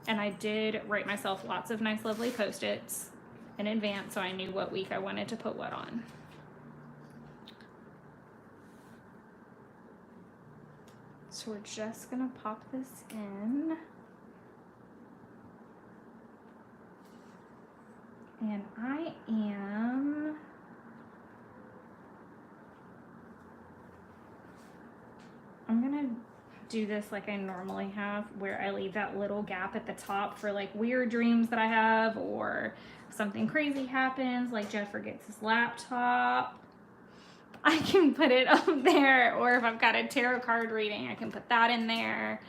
And I did write myself lots of nice, lovely Post-its in advance so I knew what week I wanted to put what on. So we're just gonna pop this in. And I'm gonna do this like I normally have, where I leave that little gap at the top for like weird dreams that I have, or something crazy happens, like Jeff forgets his laptop. I can put it up there, or if I've got a tarot card reading, I can put that in there.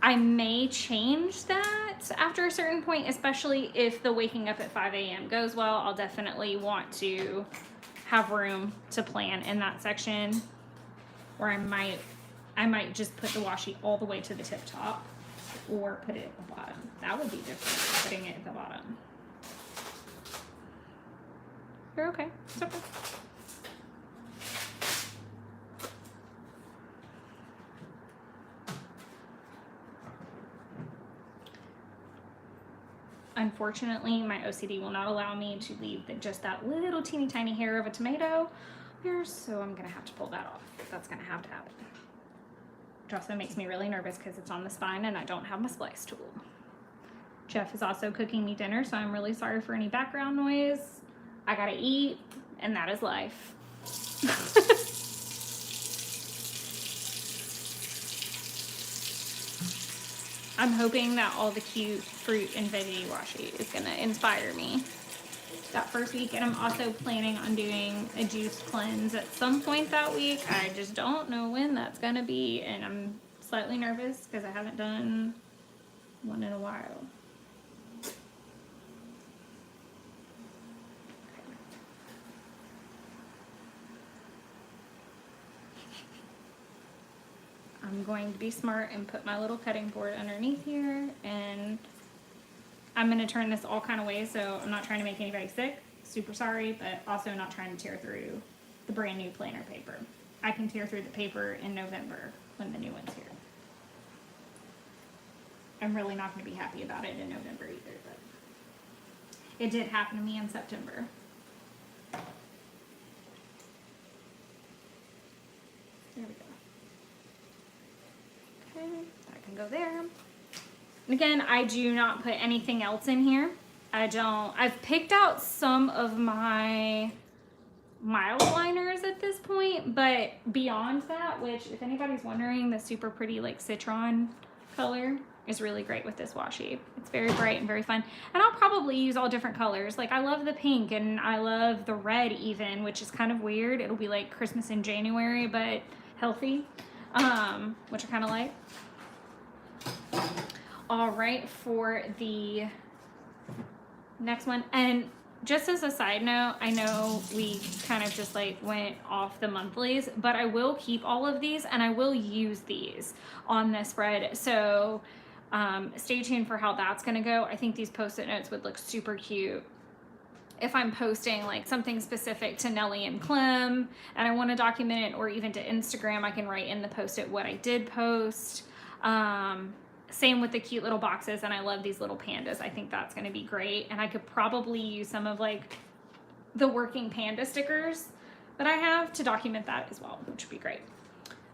I may change that after a certain point, especially if the waking up at 5 a.m. goes well. I'll definitely want to have room to plan in that section, or I might just put the washi all the way to the tip top, or put it at the bottom. That would be different, putting it at the bottom. You're okay. It's okay. Unfortunately, my OCD will not allow me to leave just that little teeny tiny hair of a tomato here, so I'm gonna have to pull that off. That's gonna have to happen. Which also makes me really nervous because it's on the spine and I don't have my splice tool. Jeff is also cooking me dinner, so I'm really sorry for any background noise. I gotta eat, and that is life. I'm hoping that all the cute fruit and veggie washi is gonna inspire me that first week. And I'm also planning on doing a juice cleanse at some point that week. I just don't know when that's gonna be, and I'm slightly nervous because I haven't done one in a while. I'm going to be smart and put my little cutting board underneath here, and I'm going to turn this all kind of ways, so I'm not trying to make anybody sick. Super sorry, but also not trying to tear through the brand new planner paper. I can tear through the paper in November when the new one's here. I'm really not going to be happy about it in November either, but it did happen to me in September. There we go. Okay, that can go there. And again, I do not put anything else in here. I've picked out some of my mild liners at this point, but beyond that, which if anybody's wondering, the super pretty like citron color is really great with this washi. It's very bright and very fun. And I'll probably use all different colors. Like I love the pink and I love the red even, which is kind of weird. It'll be like Christmas in January, but healthy, which I kind of like. All right, for the next one, and just as a side note, I know we kind of just like went off the monthlies, but I will keep all of these and I will use these on this spread. So stay tuned for how that's gonna go. I think these Post-it notes would look super cute if I'm posting like something specific to Nellie and Clem and I want to document it, or even to Instagram, I can write in the Post-it what I did post. Same with the cute little boxes, and I love these little pandas. I think that's going to be great, and I could probably use some of like the working panda stickers that I have to document that as well, which would be great.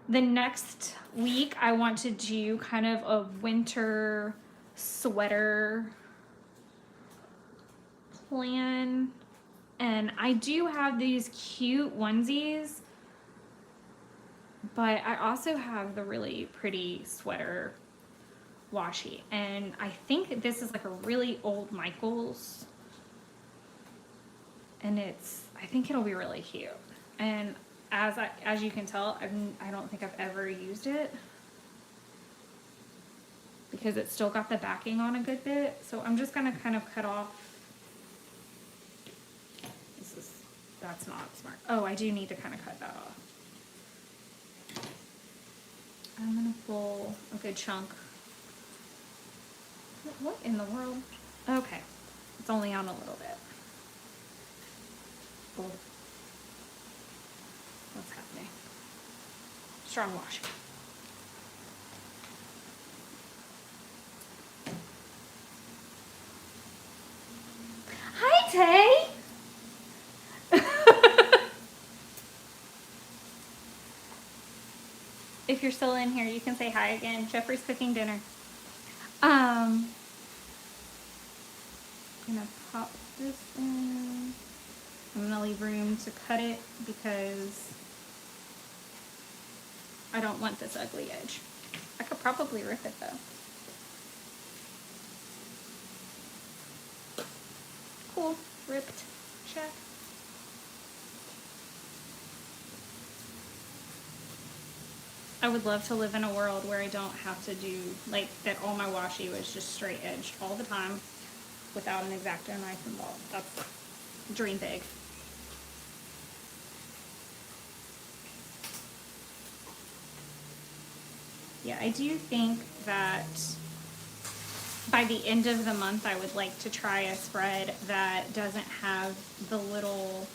The next week, I want to do kind of a winter sweater plan. And I do have these cute onesies, but I also have the really pretty sweater washi. And I think this is like a really old Michaels. And I think it'll be really cute. And as you can tell, I don't think I've ever used it because it's still got the backing on a good bit. So I'm just gonna kind of cut off. That's not smart. Oh, I do need to kind of cut that off. I'm gonna pull a good chunk. What in the world? Okay, it's only on a little bit. Oh. What's happening? Strong wash. Hi, Tay. If you're still in here, you can say hi again. Jeffrey's cooking dinner. I'm gonna pop this in. I'm gonna leave room to cut it because I don't want this ugly edge. I could probably rip it though. Cool, ripped, check. I would love to live in a world where I don't have to do, like, that all my washi was just straight edged all the time without an X-Acto knife involved. That's dream big. Yeah, I do think that by the end of the month, I would like to try a spread that doesn't have the little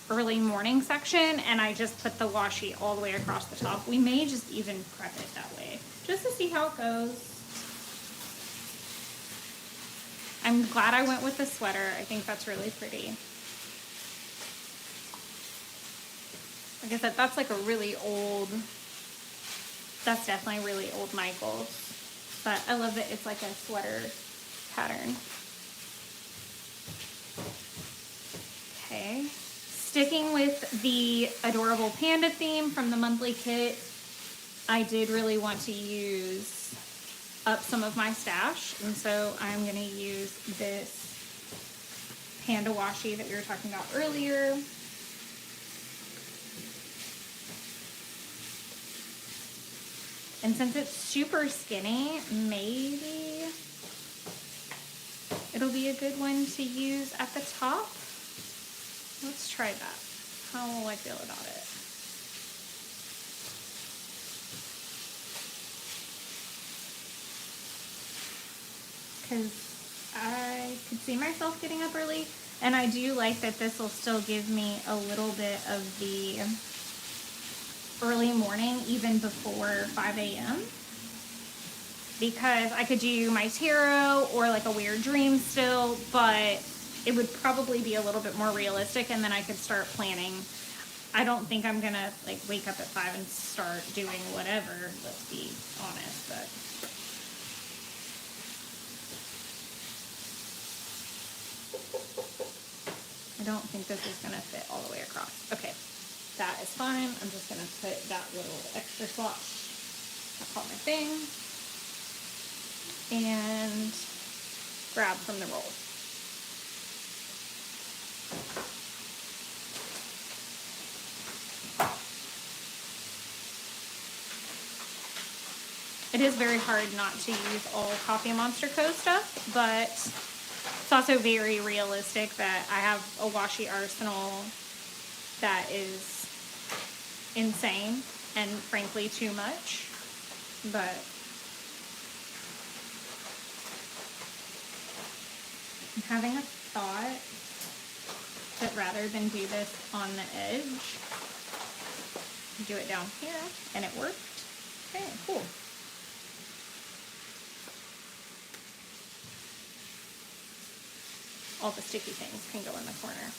early morning section, and I just put the washi all the way across the top. We may just even prep it that way, just to see how it goes. I'm glad I went with the sweater. I think that's really pretty. Like I said, that's like a really old, that's definitely really old Michaels. But I love that it's like a sweater pattern. Okay. Sticking with the adorable panda theme from the monthly kit, I did really want to use up some of my stash. And so I'm going to use this panda washi that we were talking about earlier. And since it's super skinny, maybe it'll be a good one to use at the top. Let's try that. How will I feel about it? Because I could see myself getting up early, and I do like that this will still give me a little bit of the early morning, even before 5 a.m. Because I could do my tarot or like a weird dream still, but it would probably be a little bit more realistic, and then I could start planning. I don't think I'm gonna like wake up at 5 and start doing whatever, let's be honest, but I don't think this is gonna fit all the way across. Okay, that is fine. I'm just gonna put that little extra swatch, I caught my thing, and grab from the roll. It is very hard not to use all Coffee Monster Co. stuff, but it's also very realistic that I have a washi arsenal that is insane and frankly too much, but I'm having a thought that rather than do this on the edge, do it down here, and it worked. Okay, cool. All the sticky things can go in the corner.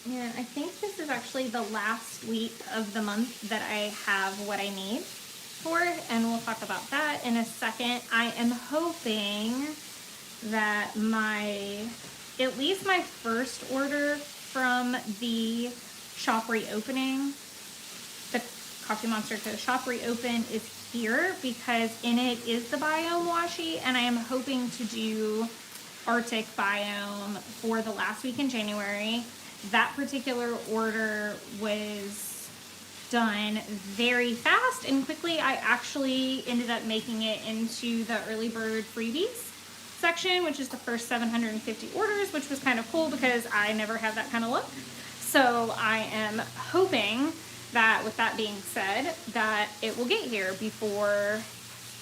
And I think this is actually the last week of the month that I have what I need for, and we'll talk about that in a second. I am hoping that at least my first order from the shop reopening, the Coffee Monster Co. shop reopen, is here, because in it is the Biome washi, and I am hoping to do Arctic Biome for the last week in January. That particular order was done very fast and quickly. I actually ended up making it into the early bird freebies section, which is the first 750 orders, which was kind of cool because I never have that kind of luck. So I am hoping that, with that being said, that it will get here before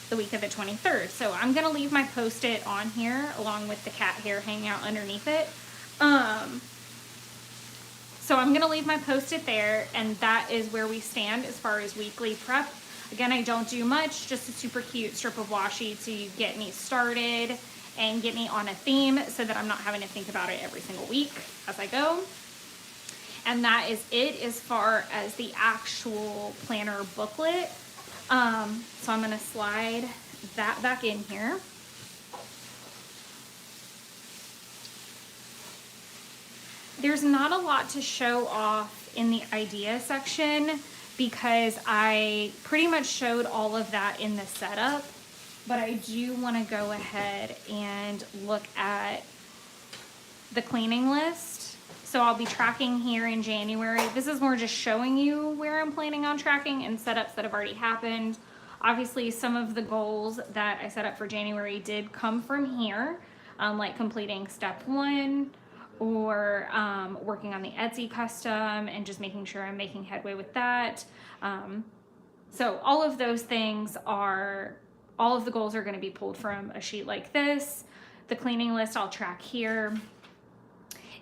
the week of the 23rd. So I'm gonna leave my Post-it on here along with the cat hair hanging out underneath it. So I'm gonna leave my Post-it there, and that is where we stand as far as weekly prep. Again, I don't do much, just a super cute strip of washi to get me started and get me on a theme so that I'm not having to think about it every single week as I go. And that is it as far as the actual planner booklet. So I'm gonna slide that back in here. There's not a lot to show off in the idea section because I pretty much showed all of that in the setup, but I do want to go ahead and look at the cleaning list. So I'll be tracking here in January. This is more just showing you where I'm planning on tracking and setups that have already happened. Obviously, some of the goals that I set up for January did come from here, like completing step 1, or working on the Etsy custom and just making sure I'm making headway with that. So all of those things are, all of the goals are going to be pulled from a sheet like this. The cleaning list I'll track here.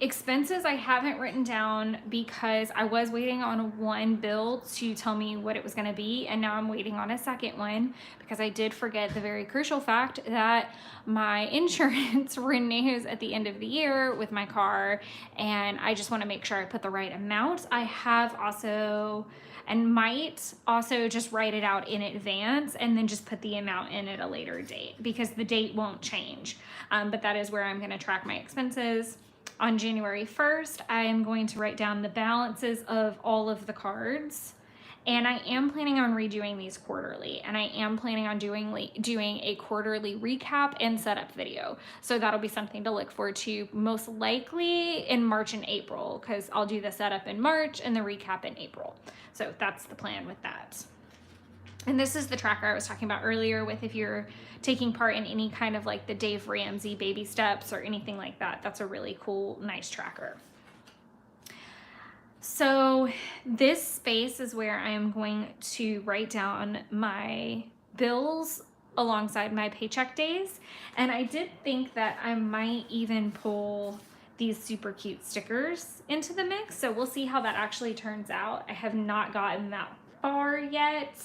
Expenses I haven't written down because I was waiting on one bill to tell me what it was going to be, and now I'm waiting on a second one because I did forget the very crucial fact that my insurance renews at the end of the year with my car, and I just want to make sure I put the right amount. I have also, and might also just write it out in advance and then just put the amount in at a later date because the date won't change. But that is where I'm going to track my expenses. On January 1st, I am going to write down the balances of all of the cards, and I am planning on redoing these quarterly, and I am planning on doing a quarterly recap and setup video. So that'll be something to look forward to, most likely in March and April, because I'll do the setup in March and the recap in April. So that's the plan with that. And this is the tracker I was talking about earlier with if you're taking part in any kind of like the Dave Ramsey baby steps or anything like that. That's a really cool, nice tracker. So this space is where I am going to write down my bills alongside my paycheck days. And I did think that I might even pull these super cute stickers into the mix. So we'll see how that actually turns out. I have not gotten that far yet.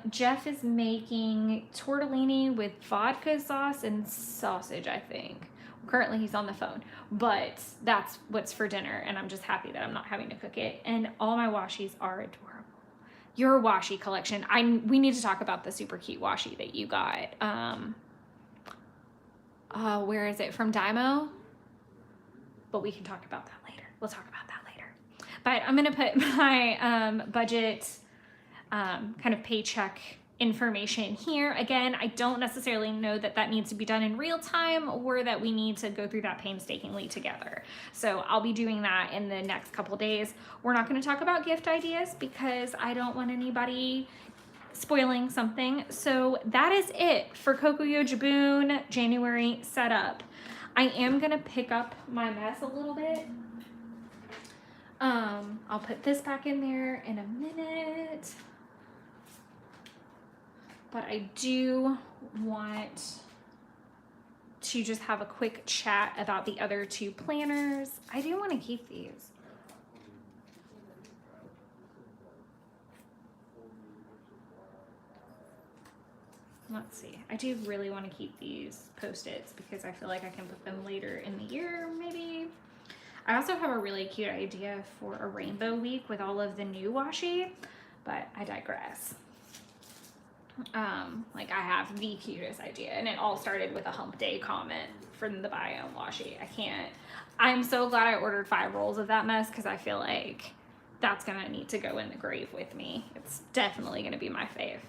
Jeff is making tortellini with vodka sauce and sausage, I think. Currently he's on the phone, but that's what's for dinner, and I'm just happy that I'm not having to cook it. And all my washis are adorable. Your washi collection, we need to talk about the super cute washi that you got. Where is it? From Dymo? But we can talk about that later. We'll talk about that later. But I'm gonna put my budget kind of paycheck information here. Again, I don't necessarily know that that needs to be done in real time or that we need to go through that painstakingly together. So I'll be doing that in the next couple days. We're not going to talk about gift ideas because I don't want anybody spoiling something. So that is it for Kokuyo Jaboon January setup. I am going to pick up my mess a little bit. I'll put this back in there in a minute. But I do want to just have a quick chat about the other two planners. I do want to keep these. Let's see. I do really want to keep these Post-its because I feel like I can put them later in the year, maybe. I also have a really cute idea for a rainbow week with all of the new washi, but I digress. Like I have the cutest idea, and it all started with a hump day comment from the Biome washi. I'm so glad I ordered 5 rolls of that mess, because I feel like that's gonna need to go in the grave with me. It's definitely gonna be my fave.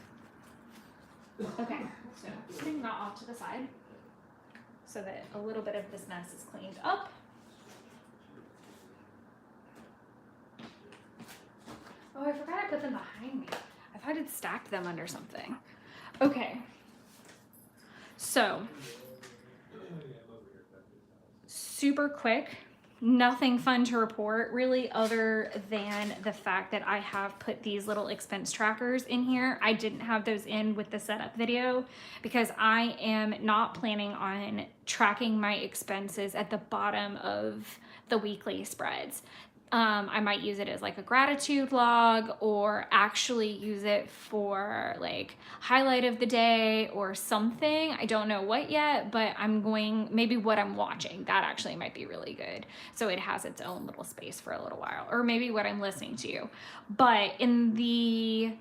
Okay, so putting that off to the side so that a little bit of this mess is cleaned up. Oh, I forgot I put them behind me. I thought I'd stacked them under something. Okay. So, super quick. Nothing fun to report really, other than the fact that I have put these little expense trackers in here. I didn't have those in with the setup video because I am not planning on tracking my expenses at the bottom of the weekly spreads. I might use it as like a gratitude log, or actually use it for like highlight of the day or something. I don't know what yet, but maybe what I'm watching. That actually might be really good. So it has its own little space for a little while, or maybe what I'm listening to. But in the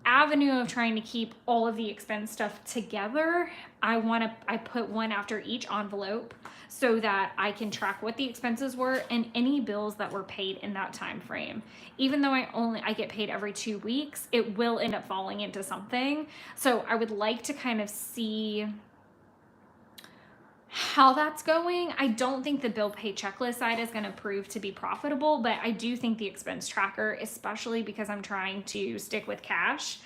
avenue of trying to keep all of the expense stuff together, I put one after each envelope so that I can track what the expenses were and any bills that were paid in that time frame. Even though I get paid every 2 weeks, it will end up falling into something. So I would like to kind of see how that's going. I don't think the bill pay checklist side is going to prove to be profitable, but I do think the expense tracker, especially because I'm trying to stick with cash,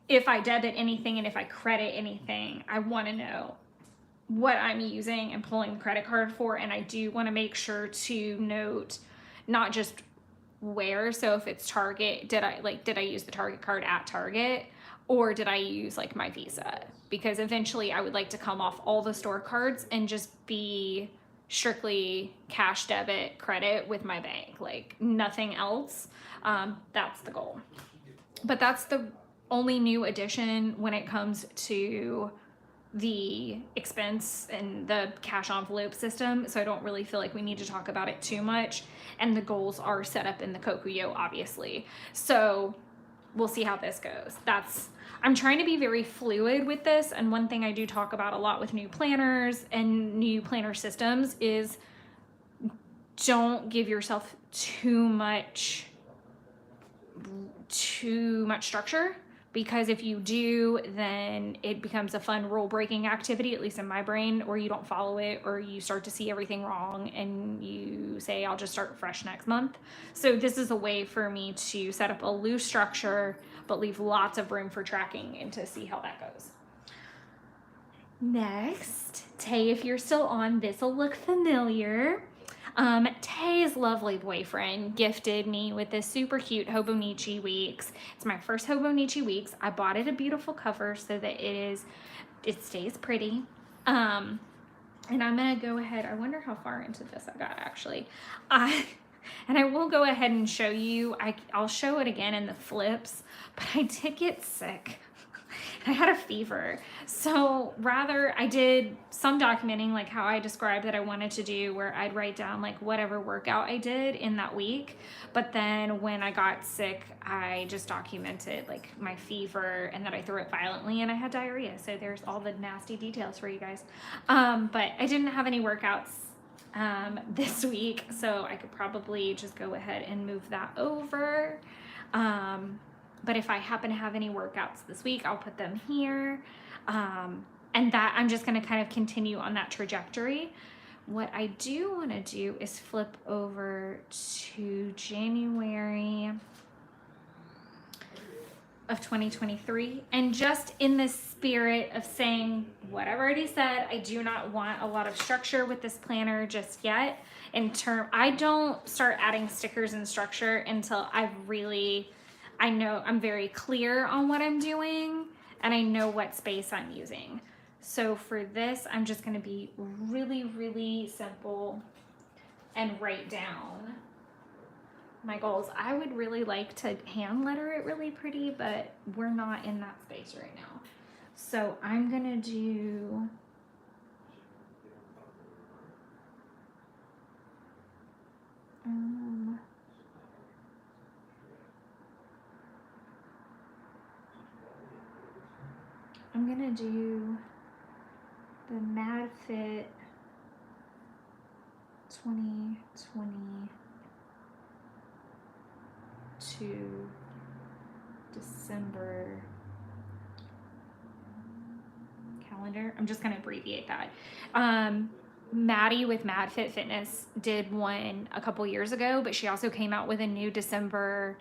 if I debit anything and if I credit anything, I want to know what I'm using and pulling the credit card for. And I do want to make sure to note not just where. So if it's Target, did I use the Target card at Target, or did I use like my Visa? Because eventually I would like to come off all the store cards and just be strictly cash, debit, credit with my bank, like nothing else. That's the goal. But that's the only new addition when it comes to the expense and the cash envelope system. So I don't really feel like we need to talk about it too much. And the goals are set up in the Kokuyo, obviously. So we'll see how this goes. I'm trying to be very fluid with this. And one thing I do talk about a lot with new planners and new planner systems is don't give yourself too much structure, because if you do, then it becomes a fun rule breaking activity, at least in my brain, or you don't follow it, or you start to see everything wrong and you say, I'll just start fresh next month. So this is a way for me to set up a loose structure, but leave lots of room for tracking and to see how that goes. Next, Tay, if you're still on, this will look familiar. Tay's lovely boyfriend gifted me with this super cute Hobonichi Weeks. It's my first Hobonichi Weeks. I bought it a beautiful cover so that it stays pretty. And I'm gonna go ahead, I wonder how far into this I got actually. And I will go ahead and show you, I'll show it again in the flips, but I did get sick. I had a fever. So I did some documenting, like how I described that I wanted to do, where I'd write down like whatever workout I did in that week. But then when I got sick, I just documented like my fever and that I threw it violently and I had diarrhea. So there's all the nasty details for you guys. But I didn't have any workouts this week, so I could probably just go ahead and move that over. But if I happen to have any workouts this week, I'll put them here. And that I'm just going to kind of continue on that trajectory. What I do want to do is flip over to January of 2023. And just in the spirit of saying what I've already said, I do not want a lot of structure with this planner just yet. I don't start adding stickers and structure until I know I'm very clear on what I'm doing and I know what space I'm using. So for this, I'm just going to be really, really simple and write down my goals. I would really like to hand letter it really pretty, but we're not in that space right now. So I'm going to do want to do the Mad Fit 2022 December calendar. I'm just going to abbreviate that. Maddie with Mad Fit Fitness did one a couple years ago, but she also came out with a new December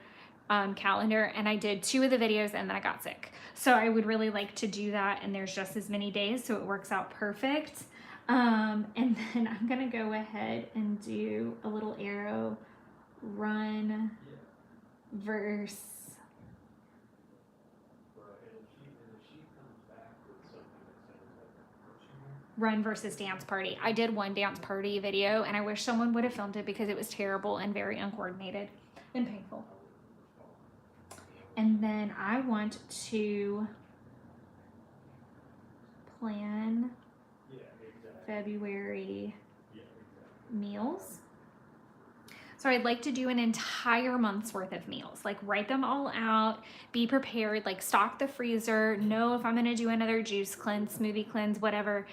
calendar, and I did 2 of the videos and then I got sick. So I would really like to do that, and there's just as many days, so it works out perfect. And then I'm gonna go ahead and do a little arrow run versus run versus dance party. I did one dance party video and I wish someone would have filmed it because it was terrible and very uncoordinated and painful. And then I want to plan February meals. So I'd like to do an entire month's worth of meals, like write them all out, be prepared, like stock the freezer, know if I'm gonna do another juice cleanse, smoothie cleanse, whatever.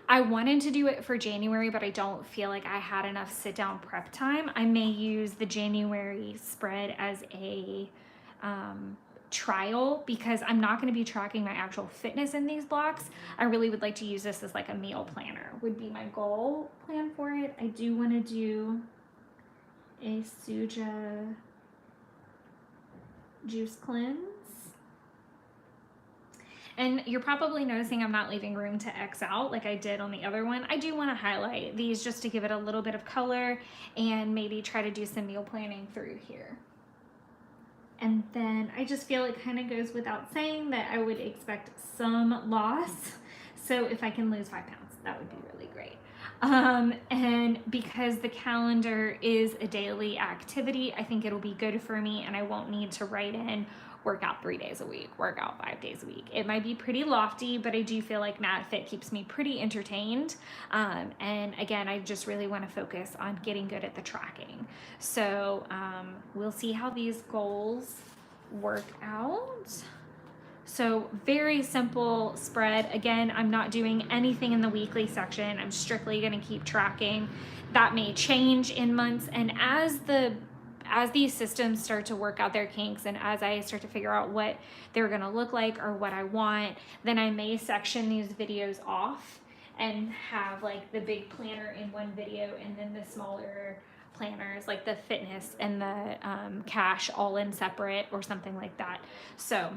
I wanted to do it for January, but I don't feel like I had enough sit down prep time. I may use the January spread as a trial because I'm not going to be tracking my actual fitness in these blocks. I really would like to use this as like a meal planner would be my goal plan for it. I do want to do a Suja juice cleanse. And you're probably noticing I'm not leaving room to X out like I did on the other one. I do want to highlight these just to give it a little bit of color and maybe try to do some meal planning through here. And then I just feel it kind of goes without saying that I would expect some loss. So if I can lose 5 pounds, that would be really great. And because the calendar is a daily activity, I think it'll be good for me and I won't need to write in workout 3 days a week, workout 5 days a week. It might be pretty lofty, but I do feel like Mad Fit keeps me pretty entertained. And again, I just really want to focus on getting good at the tracking. So we'll see how these goals work out. So very simple spread. Again, I'm not doing anything in the weekly section. I'm strictly going to keep tracking. That may change in months. And as these systems start to work out their kinks and as I start to figure out what they're going to look like or what I want, then I may section these videos off and have like the big planner in one video and then the smaller planners like the fitness and the cash all in separate or something like that. So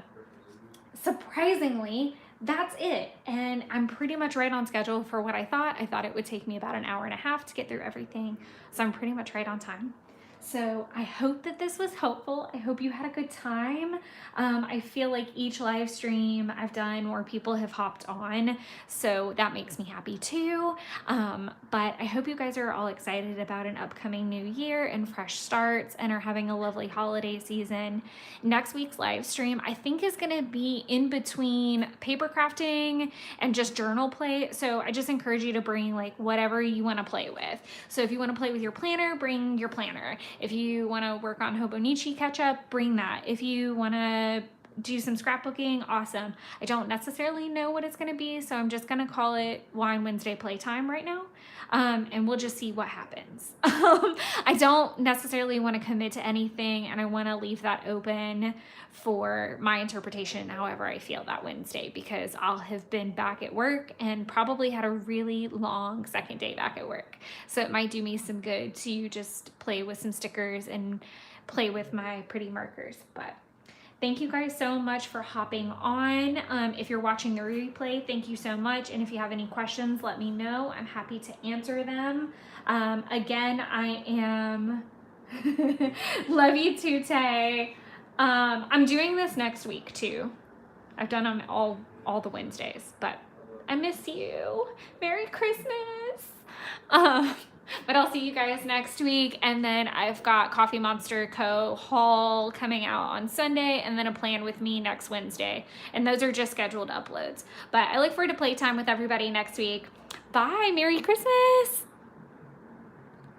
surprisingly, that's it. And I'm pretty much right on schedule for what I thought. I thought it would take me about an hour and a half to get through everything. So I'm pretty much right on time. So I hope that this was helpful. I hope you had a good time. I feel like each live stream I've done more people have hopped on, so that makes me happy too. But I hope you guys are all excited about an upcoming new year and fresh starts and are having a lovely holiday season. Next week's live stream I think is gonna be in between paper crafting and just journal play. So I just encourage you to bring like whatever you wanna play with. So if you wanna play with your planner, bring your planner. If you want to work on Hobonichi ketchup, bring that. If you want to do some scrapbooking, awesome. I don't necessarily know what it's going to be, so I'm just going to call it Wine Wednesday Playtime right now, and we'll just see what happens. I don't necessarily want to commit to anything, and I want to leave that open for my interpretation however I feel that Wednesday, because I'll have been back at work and probably had a really long second day back at work. So it might do me some good to just play with some stickers and play with my pretty markers. But thank you guys so much for hopping on. If you're watching the replay, thank you so much. And if you have any questions, let me know. I'm happy to answer them. Again, I am love you too, Tay. I'm doing this next week too. I've done them all the Wednesdays, but I miss you. Merry Christmas. But I'll see you guys next week. And then I've got Coffee Monster Co. haul coming out on Sunday and then a plan with me next Wednesday. And those are just scheduled uploads. But I look forward to playtime with everybody next week. Bye. Merry Christmas.